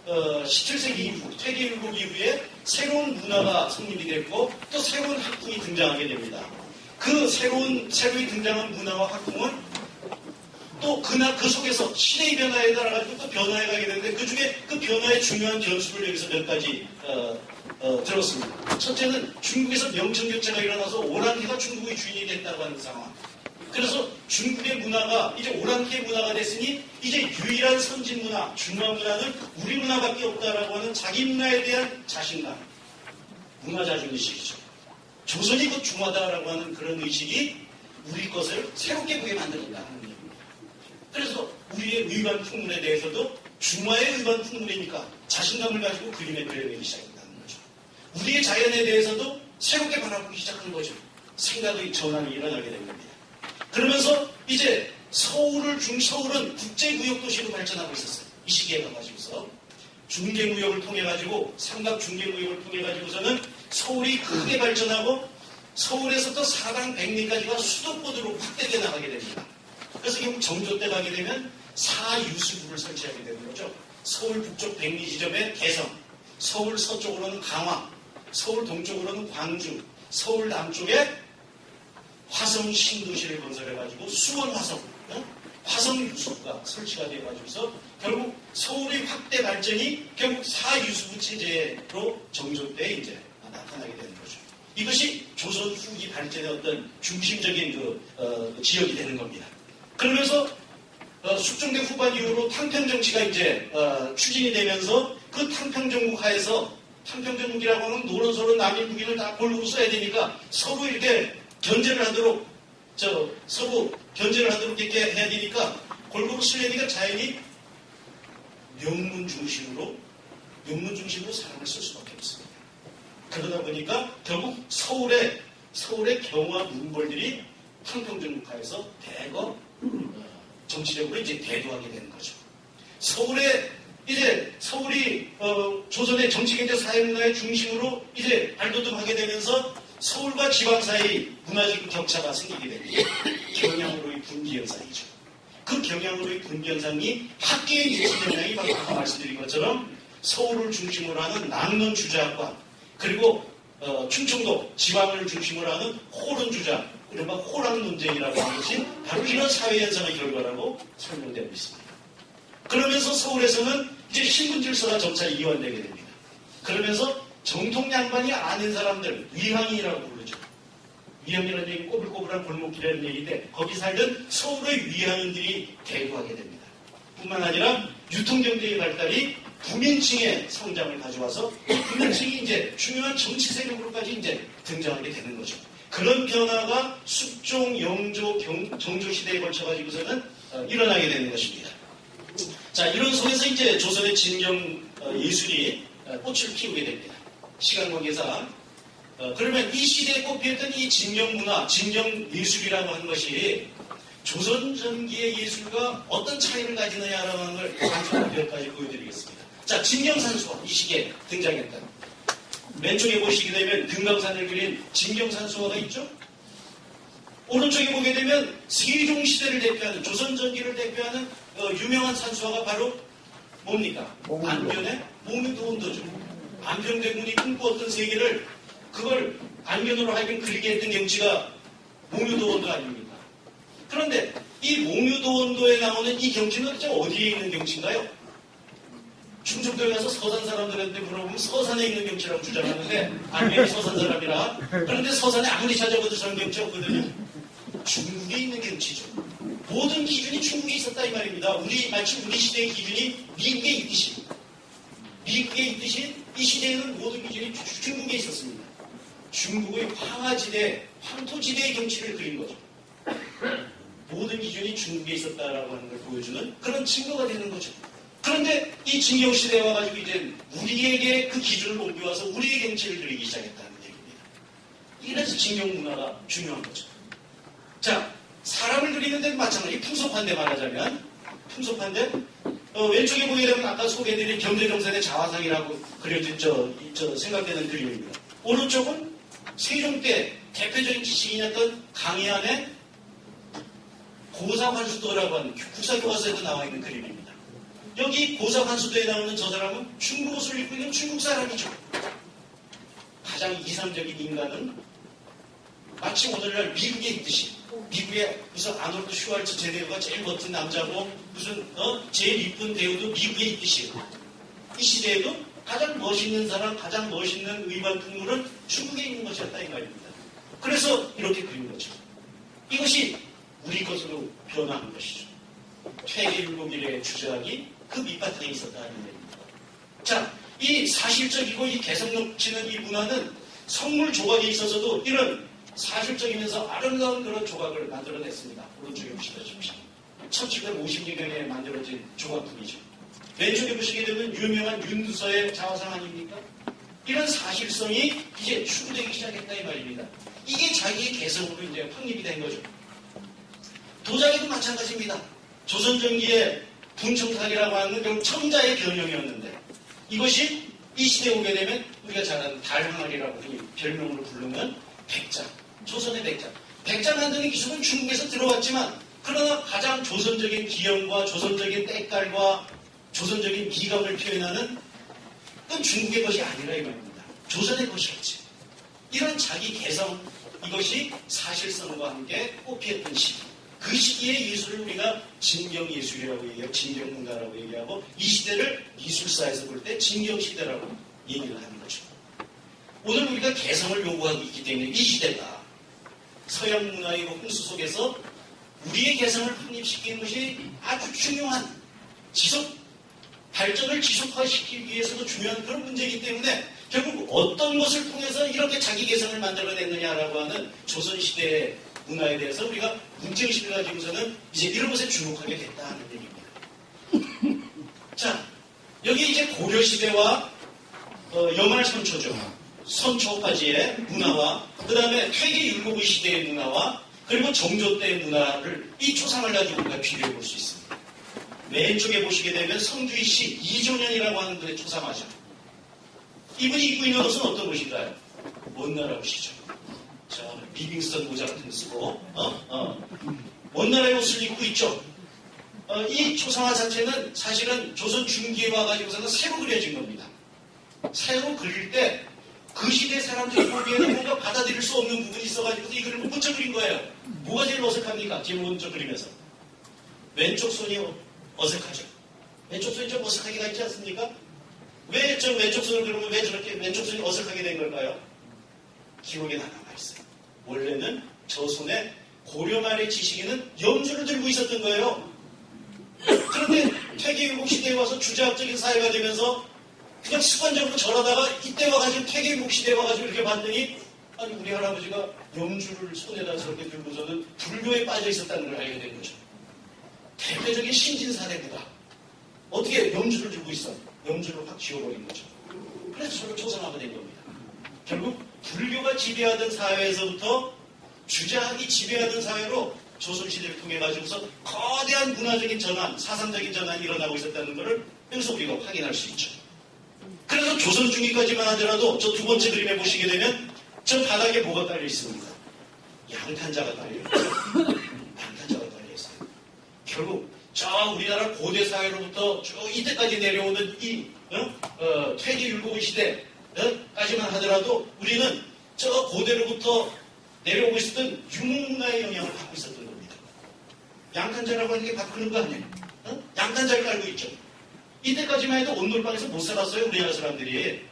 17세기 이후, 퇴계율국 이후에 새로운 문화가 성립이 됐고 또 새로운 학풍이 등장하게 됩니다. 그 새로이 등장한 문화와 학풍은 또 그 속에서 시대의 변화에 따라가지고 또 변화해 가게 되는데 그 중에 그 변화의 중요한 변수를 여기서 몇 가지 들었습니다. 첫째는 중국에서 명청교체가 일어나서 오랑캐가 중국의 주인이 됐다고 하는 상황. 그래서 중국의 문화가 이제 오랑캐 문화가 됐으니 이제 유일한 선진 문화, 중화 문화는 우리 문화밖에 없다라고 하는 자기 문화에 대한 자신감, 문화 자존의식이죠. 조선이 곧 중화다라고 하는 그런 의식이 우리 것을 새롭게 보게 만들었다는 얘기입니다. 그래서 우리의 의관 풍문에 대해서도 중화의 의관 풍문이니까 자신감을 가지고 그림에 그려내기 시작했다는 거죠. 우리의 자연에 대해서도 새롭게 바라보기 시작한 거죠. 생각의 전환이 일어나게 된 겁니다. 그러면서 이제 서울은 국제무역 도시로 발전하고 있었어요. 이 시기에 가가지고서 중개무역을 통해 가지고 삼각 중개무역을 통해 가지고서는 서울이 크게 발전하고 서울에서 또 사당 100리까지가 수도권으로 확대돼 나가게 됩니다. 그래서 결국 정조 때 가게 되면 4유수부를 설치하게 되는 거죠. 서울 북쪽 100리 지점에 개성, 서울 서쪽으로는 강화, 서울 동쪽으로는 광주, 서울 남쪽에 화성 신도시를 건설해가지고 수원 화성, 화성 유수부가 설치가 되어가지고서 결국 서울의 확대 발전이 결국 4유수부 체제로 정조 때 이제 나타나게 되는 거죠. 이것이 조선 후기 발전의 어떤 중심적인 지역이 되는 겁니다. 그러면서 숙종대 후반 이후로 탕평정치가 이제 추진이 되면서 그 탕평정국 하에서 탕평정국이라고 하는 노론소론 남인 북인을 다 골고루 써야 되니까 서로 이렇게 견제를 하도록 서로 견제를 하도록 이렇게 해야 되니까 골고루 쓰려니까 자연히 명문 중심으로 사람을 쓸 수밖에 없습니다. 그러다 보니까 결국 서울의 경화 문벌들이 탕평정국하에서 대거 정치적으로 이제 대두하게 되는 거죠. 서울이 조선의 정치, 경제, 사회 문화의 중심으로 이제 발돋움하게 되면서 서울과 지방 사이 문화적 격차가 생기게 됩니다. 경향으로의 분기 현상이죠. 그 경향으로의 분기 현상이 학계에 미치는 영향이 바로 아까 말씀드린 것처럼 서울을 중심으로 하는 낙론 주자과 그리고 충청도 지방을 중심으로 하는 호론 주자, 이른바 호랑 논쟁이라고 하는 것이 바로 이런 사회 현상의 결과라고 설명되고 있습니다. 그러면서 서울에서는 이제 신분 질서가 점차 이완되게 됩니다. 그러면서 정통 양반이 아닌 사람들, 위항이라고 부르죠. 위항이라는 얘기는 꼬불꼬불한 골목길이라는 얘기인데 거기 살던 서울의 위항인들이 대두하게 됩니다. 뿐만 아니라 유통경제의 발달이 부민층의 성장을 가져와서 부민층이 이제 중요한 정치 세력으로까지 이제 등장하게 되는 거죠. 그런 변화가 숙종, 영조, 정조 시대에 걸쳐가지고서는 일어나게 되는 것입니다. 자, 이런 속에서 이제 조선의 진경 예술이 꽃을 피우게 됩니다. 시간 관계상. 그러면 이 시대에 꽃피웠던 이 진경 문화, 진경 예술이라고 하는 것이 조선 전기의 예술과 어떤 차이를 가지느냐라고 하는 걸 단순한 비교까지 보여드리겠습니다. 자, 진경산수화, 이 시기에 등장했던. 맨 쪽에 보시게 되면 금강산을 그린 진경산수화가 있죠? 오른쪽에 보게 되면 세종시대를 대표하는, 조선 전기를 대표하는 유명한 산수화가 바로 뭡니까? 안변의 몽유도원도죠. 안평대군이 꿈꾸었던 세계를 그걸 안면으로 하여금 그리게 했던 경치가 몽유도원도 아닙니까? 그런데 이 몽유도원도에 나오는 이 경치는 어디에 있는 경치인가요? 충청도에 가서 서산 사람들한테 물어보면 서산에 있는 경치라고 주장하는데 안면이 서산 사람이라. 그런데 서산에 아무리 찾아봐도 저런 경치 없거든요. 중국에 있는 경치죠. 모든 기준이 중국에 있었다 이 말입니다. 마치 우리 시대의 기준이 미국에 있듯이 이 시대에는 모든 기준이 중국에 있었습니다. 중국의 황하지대, 황토지대의 경치를 그린 거죠. 모든 기준이 중국에 있었다라고 하는 걸 보여주는 그런 증거가 되는 거죠. 그런데 이 진경시대에 와가지고 이제 우리에게 그 기준을 옮겨와서 우리의 경치를 그리기 시작했다는 얘기입니다. 이래서 진경 문화가 중요한 거죠. 자, 사람을 그리는 데는 마찬가지. 풍속판대 말하자면 풍속판대 왼쪽에 보게 되면 아까 소개해드린 경제정선의 자화상이라고 그려진 생각되는 그림입니다. 오른쪽은 세종 때 대표적인 지식인이었던 강희안의 고사환수도라고 하는 국사교과서에도 나와 있는 그림입니다. 여기 고사환수도에 나오는 저 사람은 중국 옷을 입고 있는 중국 사람이죠. 가장 이상적인 인간은 마치 오늘날 미국에 있듯이 미국의 무슨 아놀드 슈왈츠 제대우가 제일 멋진 남자고 무슨 제일 이쁜 배우도 미국에 있듯이 이 시대에도 가장 멋있는 사람, 가장 멋있는 의반 풍물은 중국에 있는 것이었다 이 말입니다. 그래서 이렇게 그린 거죠. 이것이 우리 것으로 변화한 것이죠. 퇴계율곡일의 주작이 그 밑바탕에 있었다는 얘기입니다. 자, 이 사실적이고 이 개성 넘치는 이 문화는 성물 조각에 있어서도 이런 사실적이면서 아름다운 그런 조각을 만들어냈습니다. 오른쪽에 보시다시피 1750년경에 만들어진 조각품이죠. 왼쪽에 보시게 되면 유명한 윤두서의 자화상 아닙니까? 이런 사실성이 이제 추구되기 시작했다 이 말입니다. 이게 자기의 개성으로 이제 확립이 된 거죠. 도자기도 마찬가지입니다. 조선전기의 분청탁이라고 하는 결국 청자의 변형이었는데 이것이 이 시대에 오게 되면 우리가 잘 아는 달항아리라고 별명으로 부르는 백자, 조선의 백자. 백자 만드는 기술은 중국에서 들어왔지만 그러나 가장 조선적인 기형과 조선적인 때깔과 조선적인 미감을 표현하는 그건 중국의 것이 아니라 이 말입니다. 조선의 것이었지. 이런 자기 개성, 이것이 사실성과 함께 꽃피었던 시기. 그 시기의 예술을 우리가 진경예술이라고 얘기하고 진경문화라고 얘기하고 이 시대를 미술사에서 볼 때 진경시대라고 얘기를 하는 거죠. 오늘 우리가 개성을 요구하고 있기 때문에 이 시대가 서양 문화의 홍수 속에서 우리의 개성을 확립시키는 것이 아주 중요한 발전을 지속화시키기 위해서도 중요한 그런 문제이기 때문에 결국 어떤 것을 통해서 이렇게 자기 개성을 만들어냈느냐라고 하는 조선시대의 문화에 대해서 우리가 문제의식을 가지고서는 이제 이런 것에 주목하게 됐다는 얘기입니다. 자, 여기 이제 고려시대와 여말선초죠. 선초까지의 문화와 그 다음에 퇴계율곡의 시대의 문화와 그리고 정조 때의 문화를 이 초상을 가지고 우리가 비교해 볼 수 있습니다. 왼쪽에 보시게 되면 성주이씨 이조년이라고 하는 분의 초상화죠. 이분이 입고 있는 옷은 어떤 옷인가요? 원나라 옷이죠. 자, 리빙스턴 모자 같은 거 쓰고 원나라의 옷을 입고 있죠. 이 초상화 자체는 사실은 조선 중기에 와가지고서는 새로 그려진 겁니다. 새로 그릴 때 그 시대 사람들이 보기에는 뭔가 받아들일 수 없는 부분이 있어가지고 이 그림을 먼저 그린 거예요. 뭐가 제일 어색합니까? 제일 먼저 그리면서. 왼쪽 손이 어색하죠. 왼쪽 손이 좀 어색하게가 있지 않습니까? 왜 저 왼쪽 손을 그리면 왜 저렇게 왼쪽 손이 어색하게 된 걸까요? 기록에 다 남아있어요. 원래는 저 손에 고려 말의 지식인은 염주를 들고 있었던 거예요. 그런데 퇴계율곡 시대에 와서 주자학적인 사회가 되면서 그냥 습관적으로 절하다가 이때 와가지고 퇴계율곡 시대에 와가지고 이렇게 봤더니 아니 우리 할아버지가 염주를 손에다 저렇게 들고서는 불교에 빠져 있었다는 걸 알게 된 거죠. 대표적인 신진사례구다. 어떻게 염주를 들고 있어? 염주를 확 지워버린 거죠. 그래서 저를 초상화가 된 겁니다. 결국 불교가 지배하던 사회에서부터 주자학이 지배하던 사회로 조선시대를 통해 가지고서 거대한 문화적인 전환, 사상적인 전환이 일어나고 있었다는 것을 여기서 우리가 확인할 수 있죠. 그래서 조선 중기까지만 하더라도 저 두 번째 그림에 보시게 되면 저 바닥에 뭐가 깔려 있습니다. 양탄자가 깔려 있어요. 양탄자가 깔려 있어요. 결국 저 우리나라 고대 사회로부터 쭉 이때까지 내려오는 이 퇴계율곡의 시대까지만 하더라도 우리는 저 고대로부터 내려오고 있었던 유목문화의 영향을 받고 있었던 겁니다. 양탄자라고 하는 게 바로 그런 거 아니에요? 양탄자를 깔고 있죠. 이때까지만 해도 온돌방에서 못 살았어요. 우리나라 사람들이.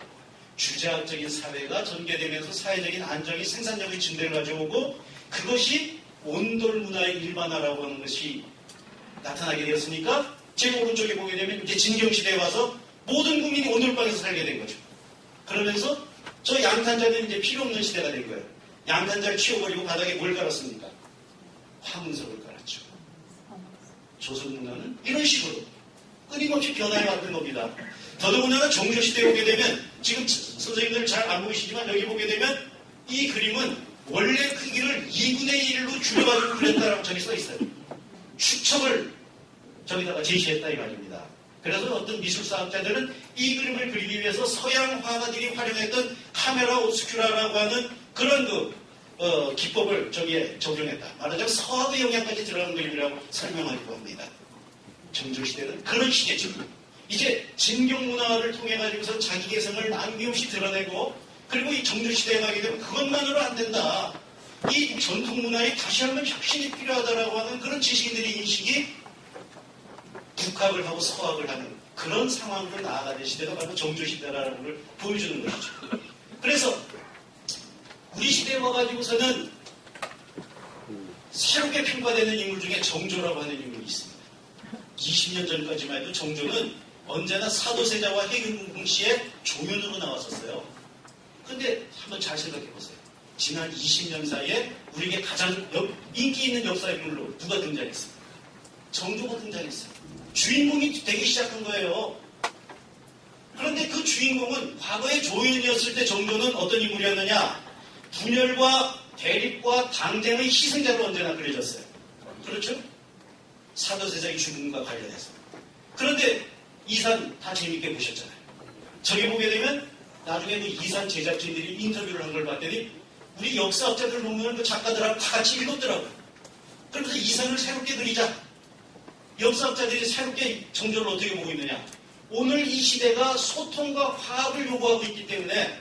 주자학적인 사회가 전개되면서 사회적인 안정이 생산력의 진대를 가져오고 그것이 온돌 문화의 일반화라고 하는 것이 나타나게 되었으니까 제 오른쪽에 보게 되면 이제 진경시대에 와서 모든 국민이 온돌방에서 살게 된 거죠. 그러면서 저 양탄자는 이제 필요 없는 시대가 된 거예요. 양탄자를 치워버리고 바닥에 뭘 깔았습니까? 화문석을 깔았죠. 조선 문화는 이런 식으로 끊임없이 변화해 왔던 겁니다. 더더군다나 정조시대에 오게 되면 지금 선생님들 잘 안 보이시지만 여기 보게 되면 이 그림은 원래 크기를 2분의 1로 줄여가지고 그렸다라고 저기 써 있어요. 추측을 저기다가 제시했다 이 말입니다. 그래서 어떤 미술사학자들은 이 그림을 그리기 위해서 서양 화가들이 활용했던 카메라 오스큐라라고 하는 그런 기법을 저기에 적용했다. 말하자면 서학의 영향까지 들어간 그림이라고 설명하기도 합니다. 정조시대는 그런 시대죠. 이제 진경문화를 통해 가지고서 자기 개성을 남김없이 드러내고 그리고 이 정조시대에 가게 되면 그것만으로 안 된다. 이 전통 문화에 다시 한번 혁신이 필요하다라고 하는 그런 지식인들의 인식이 북학을 하고 서학을 하는 그런 상황으로 나아가는 시대가 바로 정조시대라는 걸 보여주는 것이죠. 그래서 우리 시대에 와가지고서는 새롭게 평가되는 인물 중에 정조라고 하는 인물이 있습니다. 20년 전까지만 해도 정조는 언제나 사도세자와 해균궁 씨의 조연으로 나왔었어요. 근데 한번 잘 생각해 보세요. 지난 20년 사이에 우리에게 가장 인기 있는 역사 인물로 누가 등장했어요? 정조가 등장했어요. 주인공이 되기 시작한 거예요. 그런데 그 주인공은 과거에 조연이었을 때 정조는 어떤 인물이었느냐? 분열과 대립과 당쟁의 희생자로 언제나 그려졌어요. 그렇죠? 사도세자의 죽음과 관련해서. 그런데 이산 다 재밌게 보셨잖아요. 저기 보게 되면 나중에 그 이산 제작진들이 인터뷰를 한 걸 봤더니 우리 역사학자들 보면 그 작가들하고 다 같이 읽었더라고요. 그러면서 이산을 새롭게 그리자. 역사학자들이 새롭게 정조를 어떻게 보고 있느냐. 오늘 이 시대가 소통과 화합을 요구하고 있기 때문에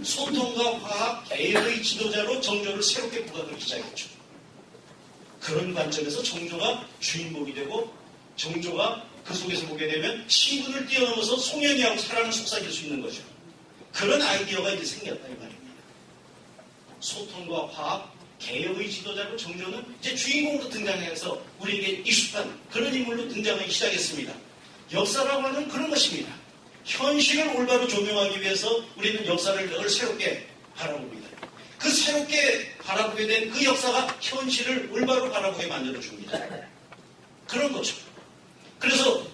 소통과 화합, 개혁의 지도자로 정조를 새롭게 부각하기 시작했죠. 그런 관점에서 정조가 주인공이 되고 정조가 그 속에서 보게 되면 신분을 뛰어넘어서 송현이하고 사랑을 속삭일 수 있는 거죠. 그런 아이디어가 이제 생겼다 이 말입니다. 소통과 화합, 개혁의 지도자로 정조는 이제 주인공으로 등장해서 우리에게 익숙한 그런 인물로 등장하기 시작했습니다. 역사라고 하는 그런 것입니다. 현실을 올바로 조명하기 위해서 우리는 역사를 늘 새롭게 바라봅니다. 그 새롭게 바라보게 된 그 역사가 현실을 올바로 바라보게 만들어줍니다. 그런 거죠. 그래서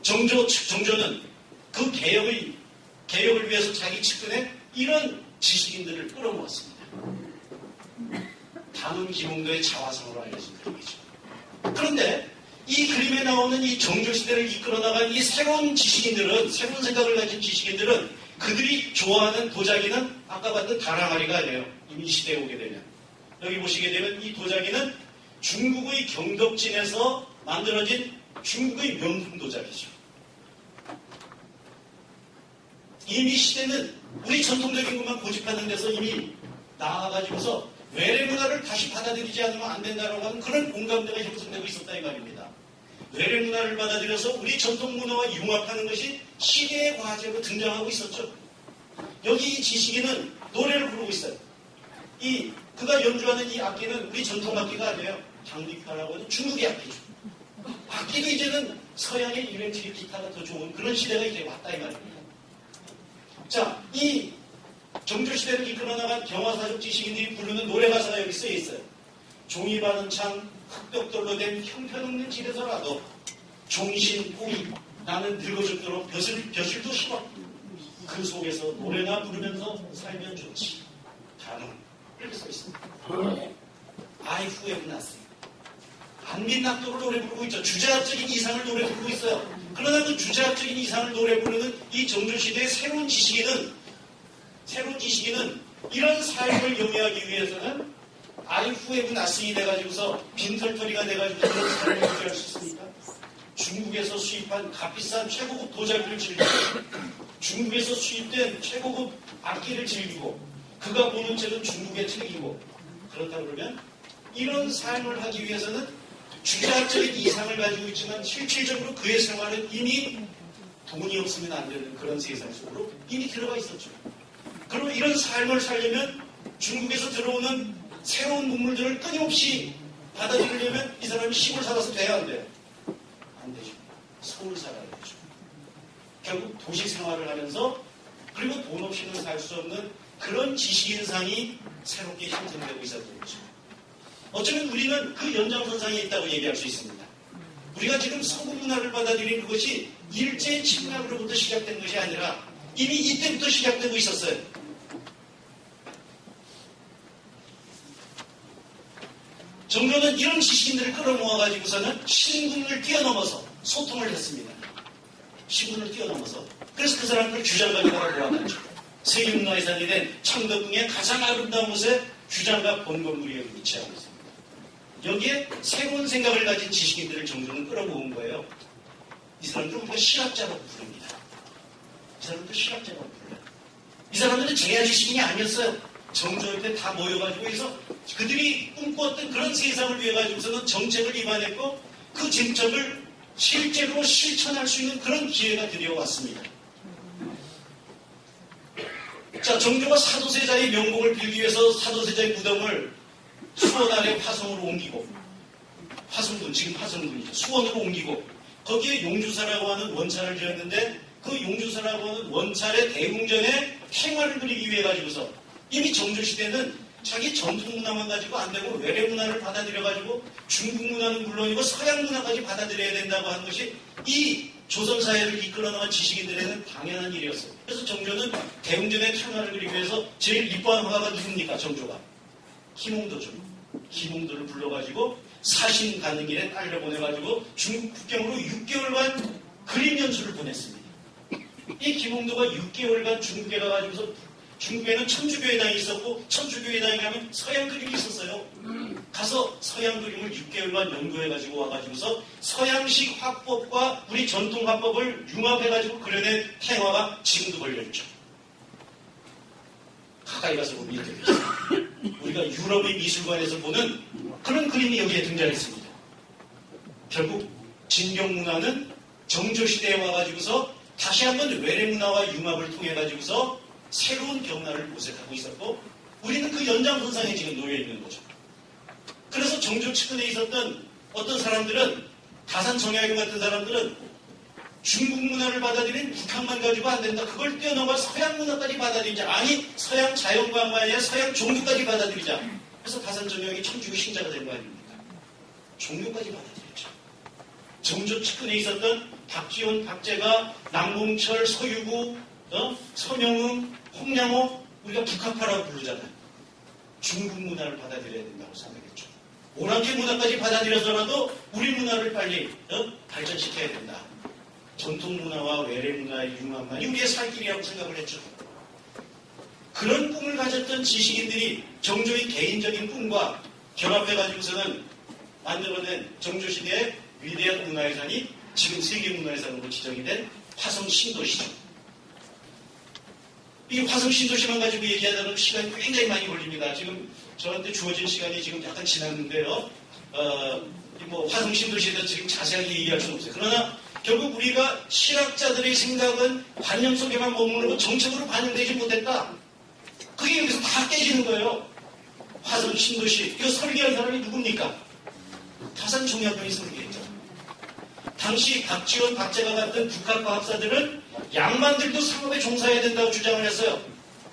정조는 그 개혁을 위해서 자기 측근에 이런 지식인들을 끌어모았습니다. 담은 기몽도의 자화상으로 알려진 그림이죠. 그런데 이 그림에 나오는 이 정조시대를 이끌어나간 이 새로운 지식인들은, 새로운 생각을 가진 지식인들은 그들이 좋아하는 도자기는 아까 봤던 다랑아리가 아니에요. 이미 시대에 오게 되면. 여기 보시게 되면 이 도자기는 중국의 경덕진에서 만들어진 중국의 명품 도자기죠. 이미 시대는 우리 전통적인 것만 고집하는 데서 이미 나아가지고서 외래 문화를 다시 받아들이지 않으면 안 된다고 하는 그런 공감대가 형성되고 있었다 이 말입니다. 외래 문화를 받아들여서 우리 전통 문화와 융합하는 것이 시대의 과제로 등장하고 있었죠. 여기 이 지식인은 노래를 부르고 있어요. 그가 연주하는 이 악기는 우리 전통 악기가 아니에요. 장미파라고 하는 중국의 악기죠. 악기도 이제는 서양의 일렉트릭 기타가 더 좋은 그런 시대가 이제 왔다 이 말입니다. 자, 이 정조시대를 이끌어나간 경화사적 지식인들이 부르는 노래 가사가 여기 쓰여 있어요. 종이 바른 창 흙벽돌로 된 형편없는 집에서라도 종신 꾸이 나는 늙어죽도록 벼슬도 심어 그 속에서 노래나 부르면서 살면 좋지. 단어 이렇게 써 있습니다. I who have nothing. 안민낙도를 노래 부르고 있죠. 주제학적인 이상을 노래 부르고 있어요. 그러나 그 주제학적인 이상을 노래 부르는 이 정조시대의 새로운 지식인은 이런 삶을 영위하기 위해서는 I who have nothing이 돼가지고서 빈털터리가 돼가지고 그런 삶을 유지할 수 있습니까? 중국에서 수입한 값비싼 최고급 도자기를 즐기고 중국에서 수입된 최고급 악기를 즐기고 그가 보는 책은 중국의 책이고 그렇다 그러면 이런 삶을 하기 위해서는 주제학적인 이상을 가지고 있지만 실질적으로 그의 생활은 이미 돈이 없으면 안 되는 그런 세상 속으로 이미 들어가 있었죠. 그럼 이런 삶을 살려면 중국에서 들어오는 새로운 문물들을 끊임없이 받아들이려면 이 사람이 시골 살아서 돼야 안 돼요? 안 되죠. 서울 살아야 되죠. 결국 도시 생활을 하면서 그리고 돈 없이는 살 수 없는 그런 지식인상이 새롭게 형성되고 있었던 거죠. 어쩌면 우리는 그 연장선상에 있다고 얘기할 수 있습니다. 우리가 지금 서구 문화를 받아들인 그것이 일제 침략으로부터 시작된 것이 아니라 이미 이때부터 시작되고 있었어요. 정조는 이런 지식인들을 끌어모아가지고서는 신분을 뛰어넘어서 소통을 했습니다. 신분을 뛰어넘어서. 그래서 그 사람들을 주장각이라고 모아놨죠. 세계문화유산이 된 창덕궁의 가장 아름다운 곳에 주장각 본건물이 위치하고 있습니다. 여기에 새로운 생각을 가진 지식인들을 정조는 끌어모은 거예요. 이 사람들은 우리가 실학자라고 부릅니다. 이 사람들 실학자라고 불러요. 이 사람들은 재야 지식인이 아니었어요. 정조 옆에 다 모여가지고 해서 그들이 꿈꿨던 그런 세상을 위해 가지고서는 정책을 입안했고 그 정책을 실제로 실천할 수 있는 그런 기회가 드디어 왔습니다. 자, 정조가 사도세자의 명복을 빌기 위해서 사도세자의 무덤을 수원 아래 화성으로 옮기고, 화성군, 지금 화성군이죠. 수원으로 옮기고, 거기에 용주사라고 하는 원찰을 지었는데, 그 용주사라고 하는 원찰의 대웅전에 행화를 그리기 위해 가지고서, 이미 정조시대는 자기 전통문화만 가지고 안 되고 외래문화를 받아들여가지고 중국 문화는 물론이고 서양 문화까지 받아들여야 된다고 하는 것이 이 조선사회를 이끌어 나간 지식인들에는 당연한 일이었어요. 그래서 정조는 대웅전에 행화를 그리기 위해서 제일 이뻐한 화가가 누굽니까? 정조가. 김홍도죠. 김홍도를 불러가지고 사신 가는 길에 딸려 보내가지고 중국 국경으로 6개월간 그림 연수를 보냈습니다. 이 김홍도가 6개월간 중국에 가가지고서 중국에는 천주교회당이 있었고 천주교회당에 가면 서양 그림이 있었어요. 가서 서양 그림을 6개월간 연구해가지고 와가지고서 서양식 화법과 우리 전통 화법을 융합해가지고 그려낸 행화가 지금도 걸려있죠. 가까이 가서 보면 이렇게 있어요. 우리가 유럽의 미술관에서 보는 그런 그림이 여기에 등장했습니다. 결국 진경문화는 정조시대에 와가지고서 다시 한번 외래문화와 융합을 통해가지고서 새로운 경로를 모색하고 있었고 우리는 그 연장선상에 지금 놓여있는 거죠. 그래서 정조 측근에 있었던 어떤 사람들은 다산 정약용 같은 사람들은 중국 문화를 받아들인 북한만 가지고 안 된다. 그걸 뛰어넘어 서양 문화까지 받아들이자. 아니 서양 자연과가 아니라 서양 종교까지 받아들이자. 그래서 다산 정약이 천주교 신자가 된 거 아닙니까? 종교까지 받아들였죠. 정조 측근에 있었던 박지원, 박재가, 남봉철, 서유구, 서명흥, 홍량호 우리가 북한파라고 부르잖아요. 중국 문화를 받아들여야 된다고 생각했죠. 오랑캐 문화까지 받아들여서라도 우리 문화를 빨리 발전시켜야 된다. 전통 문화와 외래 문화의 융합만이 우리의 살 길이라고 생각을 했죠. 그런 꿈을 가졌던 지식인들이 정조의 개인적인 꿈과 결합해가지고서는 만들어낸 정조시대의 위대한 문화유산이 지금 세계문화유산으로 지정이 된 화성 신도시죠. 이 화성 신도시만 가지고 얘기하다 보면 시간이 굉장히 많이 걸립니다. 지금 저한테 주어진 시간이 지금 약간 지났는데요. 화성 신도시에 대해서 지금 자세하게 얘기할 수는 없어요. 그러나 결국 우리가 실학자들의 생각은 관념 속에만 머무르고 정책으로 반영되지 못했다. 그게 여기서 다 깨지는 거예요. 화성 신도시. 이거 설계한 사람이 누굽니까? 다산 정약용이 설계했죠. 당시 박지원, 박재가 같은 북한파 학사들은 양반들도 상업에 종사해야 된다고 주장을 했어요.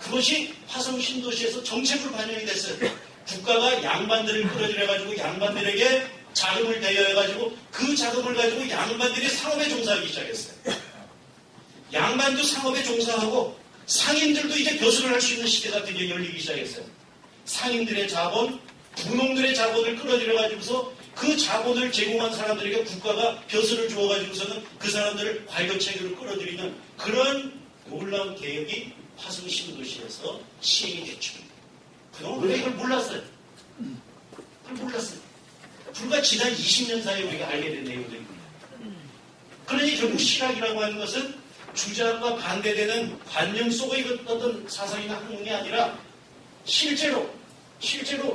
그것이 화성 신도시에서 정책으로 반영이 됐어요. 국가가 양반들을 끌어들여가지고 양반들에게 자금을 대여해가지고 그 자금을 가지고 양반들이 상업에 종사하기 시작했어요. 양반도 상업에 종사하고 상인들도 이제 벼슬을 할 수 있는 시대가 드디어 열리기 시작했어요. 상인들의 자본, 분홍들의 자본을 끌어들여가지고서 그 자본을 제공한 사람들에게 국가가 벼슬을 주어가지고서는 그 사람들을 관료체계로 끌어들이는 그런 놀라운 개혁이 화성 신도시에서 시행이 됐죠. 그동안 우리가 이걸 몰랐어요. 그걸 몰랐어요. 불과 지난 20년 사이에 우리가 알게 된 내용들입니다. 그러니 결국 실학이라고 하는 것은 주장과 반대되는 관념 속의 어떤 사상이나 학문이 아니라 실제로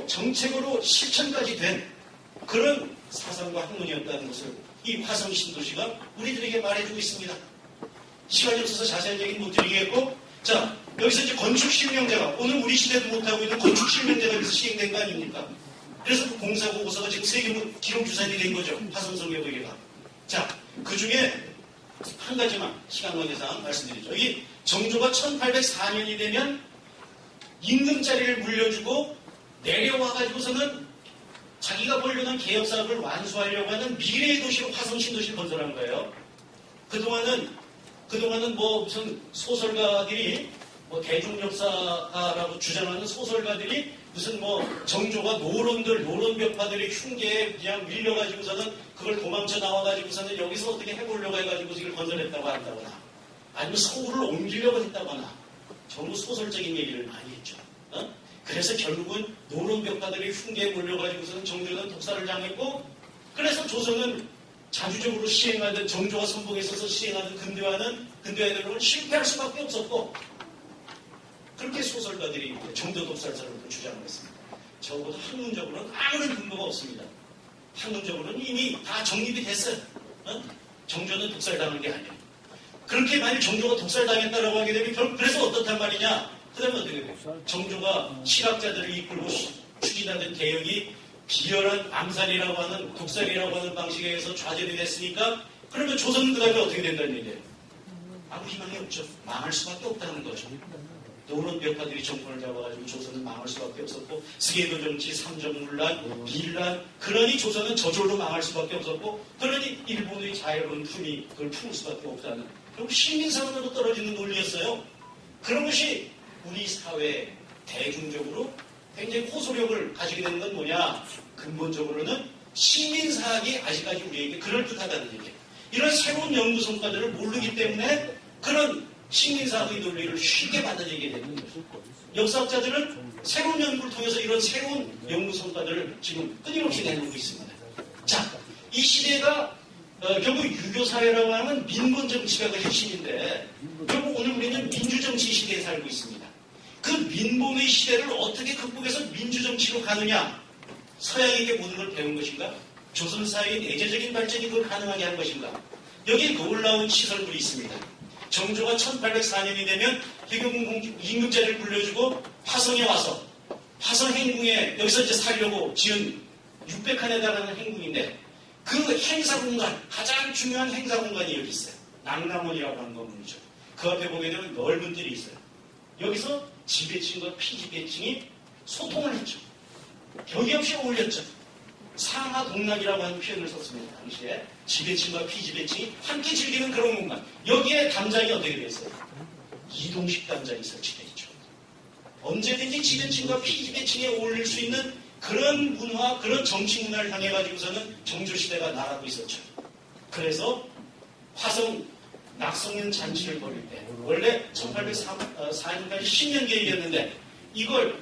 정책으로 실천까지 된 그런 사상과 학문이었다는 것을 이 화성 신도시가 우리들에게 말해주고 있습니다. 시간이 없어서 자세한 얘기는 못 드리겠고, 자, 여기서 이제 건축실명제가, 오늘 우리 시대도 못하고 있는 건축실명제가 여기서 시행된 거 아닙니까? 그래서 그 공사보고서가 지금 세계 기록유산이 된 거죠. 화성성묘도계가. 자, 그 중에 한 가지만 시간 관계상 말씀드리죠. 이 정조가 1804년이 되면 임금자리를 물려주고 내려와가지고서는 자기가 보려는 개혁사업을 완수하려고 하는 미래의 도시로 화성 신도시를 건설한 거예요. 그동안은 뭐 무슨 소설가들이 뭐 대중역사가라고 주장하는 소설가들이 무슨 뭐 정조가 노론벽파들의 흉계에 그냥 밀려가지고서는 그걸 도망쳐 나와가지고서는 여기서 어떻게 해보려고 해가지고 이걸 건설했다고 한다거나 아니면 서울을 옮기려고 했다거나 전부 소설적인 얘기를 많이 했죠. 그래서 결국은 노론벽파들의 흉계에 몰려가지고서는 정조는 독사를 당했고 그래서 조선은 자주적으로 시행하던 정조가 선봉에 있어서 시행하던 근대화는 실패할 수밖에 없었고 그렇게 소설가들이 정조 독살설을 주장을 했습니다. 적어도 학문적으로는 아무런 근거가 없습니다. 학문적으로는 이미 다 정립이 됐어요. 정조는 독살당한 게 아니에요. 그렇게 만약 정조가 독살당했다라고 하게 되면 그래서 어떻단 말이냐? 그 다음에 어떻게 돼요? 정조가 실학자들을 이끌고 추진하는 개혁이 비열한 암살이라고 하는 독살이라고 하는 방식에 의해서 좌절이 됐으니까 그러면 조선은 그 다음에 어떻게 된다는 얘기예요? 아무 희망이 없죠. 망할 수밖에 없다는 거죠. 노론 벽파들이 정권을 잡아가지고 조선은 망할 수밖에 없었고 스게도 정치, 삼정문란, 비일란 그러니 조선은 저절로 망할 수밖에 없었고 그러니 일본의 자유로운 품이 그걸 품을 수밖에 없다는 결국 식민사관으로 떨어지는 논리였어요. 그런 것이 우리 사회에 대중적으로 굉장히 호소력을 가지게 되는 건 뭐냐? 근본적으로는 식민사학이 아직까지 우리에게 그럴듯하다는 얘기예요. 이런 새로운 연구 성과들을 모르기 때문에 그런 식민사학의 논리를 쉽게 받아들이게 되는 거죠. 역사학자들은 새로운 연구를 통해서 이런 새로운 연구 성과들을 지금 끊임없이 내놓고 있습니다. 자, 이 시대가 결국 유교사회라고 하면 민본정치가 그 핵심인데 결국 오늘 우리는 민주정치 시대에 살고 있습니다. 그 민본의 시대를 어떻게 극복해서 민주정치로 가느냐? 서양에게 모든 걸 배운 것인가? 조선사회의 내재적인 발전이 그걸 가능하게 한 것인가? 여기에 놀라운 시설물이 있습니다. 정조가 1804년이 되면 해경궁 임금제를 불려주고 화성에 와서 화성 행궁에 여기서 이제 살려고 지은 600칸에 달하는 행궁인데 그 행사공간, 가장 중요한 행사공간이 여기 있어요. 낙랑원이라고 하는 건물이죠. 그 앞에 보게 되면 넓은 뜰이 있어요. 여기서 지배층과 피지배층이 소통을 했죠. 격이 없이 어울렸죠. 상하동락이라고 하는 표현을 썼습니다. 당시에 지배층과 피지배층이 함께 즐기는 그런 공간. 여기에 담장이 어떻게 됐어요? 이동식 담장이 설치되어 있죠. 언제든지 지배층과 피지배층에 어울릴 수 있는 그런 문화, 그런 정치 문화를 향해 가지고서는 정조시대가 나가고 있었죠. 그래서 화성 낙성년 잔치를 벌일 때 원래 1804년까지 10년 계획이었는데 이걸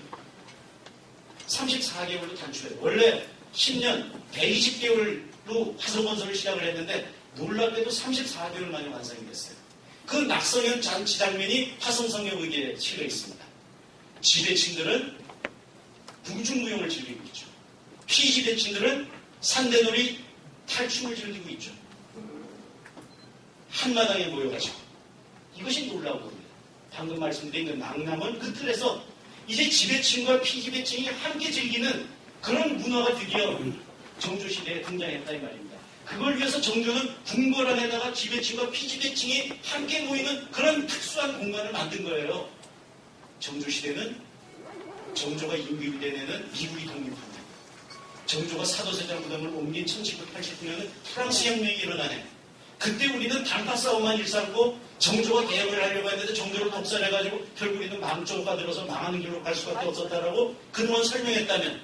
34개월로 단축해요. 원래 10년 120개월로 화성 건설을 시작을 했는데 놀랍게도 34개월 만에 완성이 됐어요. 그 낙성년 잔치 장면이 화성성경 의계에 실려 있습니다. 지배층들은 궁중무용을 즐기고 있죠. 피지배층들은 산대놀이 탈춤을 즐기고 있죠. 한마당에 모여가지고 이것이 놀라운 겁니다. 방금 말씀드린 그 낙남은 그 틀에서 이제 지배층과 피지배층이 함께 즐기는 그런 문화가 드디어 정조시대에 등장했다 이 말입니다. 그걸 위해서 정조는 궁궐안에다가 지배층과 피지배층이 함께 모이는 그런 특수한 공간을 만든 거예요. 정조시대는 정조가 임금이 된 해는 미국이 독립합니다. 정조가 사도세자 무덤을 옮긴 1789년은 프랑스 혁명이 일어난 해. 그때 우리는 단파 싸움만 일삼고 정조가 개혁을 하려고 했는데 정조를 독살해가지고 결국에는 망조가 들어서 망하는 길로 갈 수밖에 없었다라고 그동안 설명했다면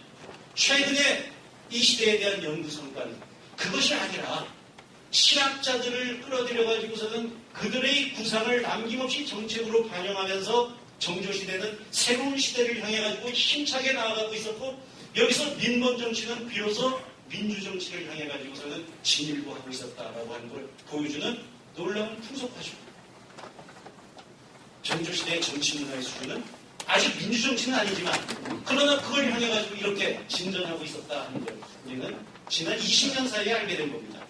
최근에 이 시대에 대한 연구 성과는 그것이 아니라 신학자들을 끌어들여가지고서는 그들의 구상을 남김없이 정책으로 반영하면서 정조시대는 새로운 시대를 향해가지고 힘차게 나아가고 있었고 여기서 민본정치는 비로소 민주정치를 향해가지고서는 진일보 하고 있었다라고 하는 걸 보여주는 놀라운 풍속화죠. 정조시대의 정치문화의 수준은 아직 민주정치는 아니지만 그러나 그걸 향해가지고 이렇게 진전하고 있었다 하는 걸 우리는 지난 20년 사이에 알게 된 겁니다.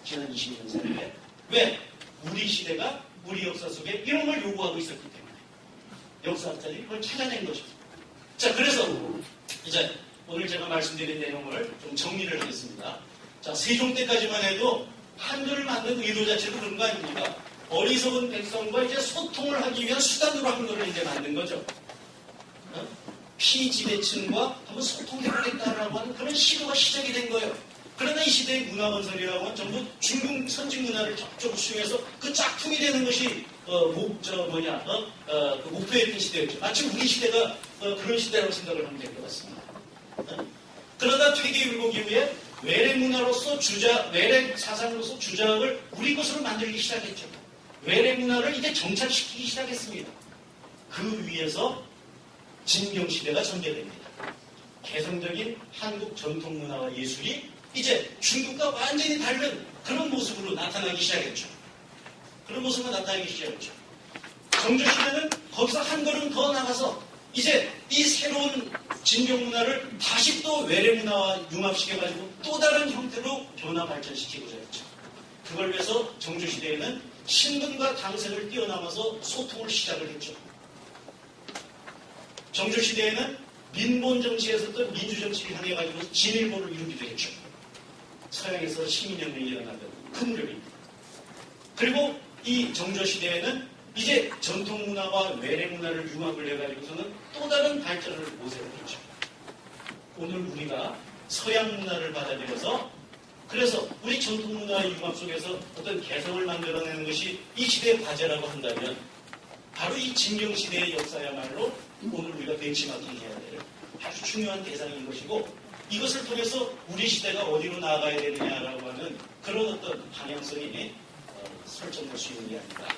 지난 20년 사이에. 왜? 우리 시대가 우리 역사 속에 이런 걸 요구하고 있었기 때문에 역사학자들이 그걸 찾아낸 거죠. 자, 그래서 이제 오늘 제가 말씀드린 내용을 좀 정리를 하겠습니다. 자, 세종 때까지만 해도 한글을 만든 의도 자체도 그런 거 아닙니까? 어리석은 백성과 이제 소통을 하기 위한 수단으로 한글을 이제 만든 거죠. 피지배층과 한번 소통해보겠다라고 하는 그런 시도가 시작이 된 거예요. 그러나 이 시대의 문화건설이라고 하면 전부 중국 선진 문화를 적극 수용해서 그 짝퉁이 되는 것이 그 목표였던 시대였죠. 마치 우리 시대가 그런 시대라고 생각을 하면 될 것 같습니다. 그러다 퇴계율곡 이후에 외래 문화로서 외래 사상으로서 주작을 우리 것으로 만들기 시작했죠. 외래 문화를 이제 정착시키기 시작했습니다. 그 위에서 진경시대가 전개됩니다. 개성적인 한국 전통 문화와 예술이 이제 중국과 완전히 다른 그런 모습으로 나타나기 시작했죠. 그런 모습으로 나타나기 시작했죠. 정조시대는 거기서 한 걸음 더 나가서 이제 이 새로운 진경 문화를 다시 또 외래 문화와 융합시켜가지고 또 다른 형태로 변화 발전시키고자 했죠. 그걸 위해서 정조시대에는 신분과 당색을 뛰어넘어서 소통을 시작을 했죠. 정조시대에는 민본 정치에서 또 민주정치를 향해 가지고 진일보를 이루기도 했죠. 서양에서 시민혁명이 일어나던 그 무렵입니다. 그리고 이 정조시대에는 이제 전통문화와 외래문화를 융합을 해가지고서는 또 다른 발전을 모색을 했죠. 오늘 우리가 서양 문화를 받아들여서 그래서 우리 전통문화의 융합 속에서 어떤 개성을 만들어내는 것이 이 시대의 과제라고 한다면 바로 이 진경시대의 역사야말로 오늘 우리가 벤치마킹 해야 될 아주 중요한 대상인 것이고 이것을 통해서 우리 시대가 어디로 나아가야 되느냐라고 하는 그런 어떤 방향성이 설정될 수 있는 게 아닌가.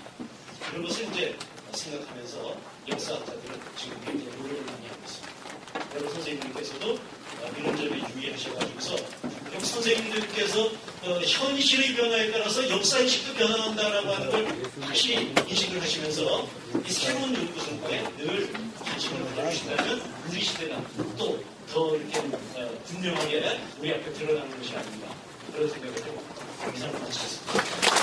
그런 것을 이제 생각하면서 역사학자들은 지금 굉장히 노력을 많이 하고 있습니다. 여러 선생님들께서도 이런 점에 유의하셔가지고서 선생님들께서 현실의 변화에 따라서 역사인식도 변화한다라고 하는 걸 다시 인식을 하시면서 이 새로운 연구 성과에 늘 관심을 가져주신다면 우리 시대가 또 더 이렇게 분명하게 우리 앞에 드러나는 것이 아닌가 그런 생각을 해봅니다. 이상 마치겠습니다.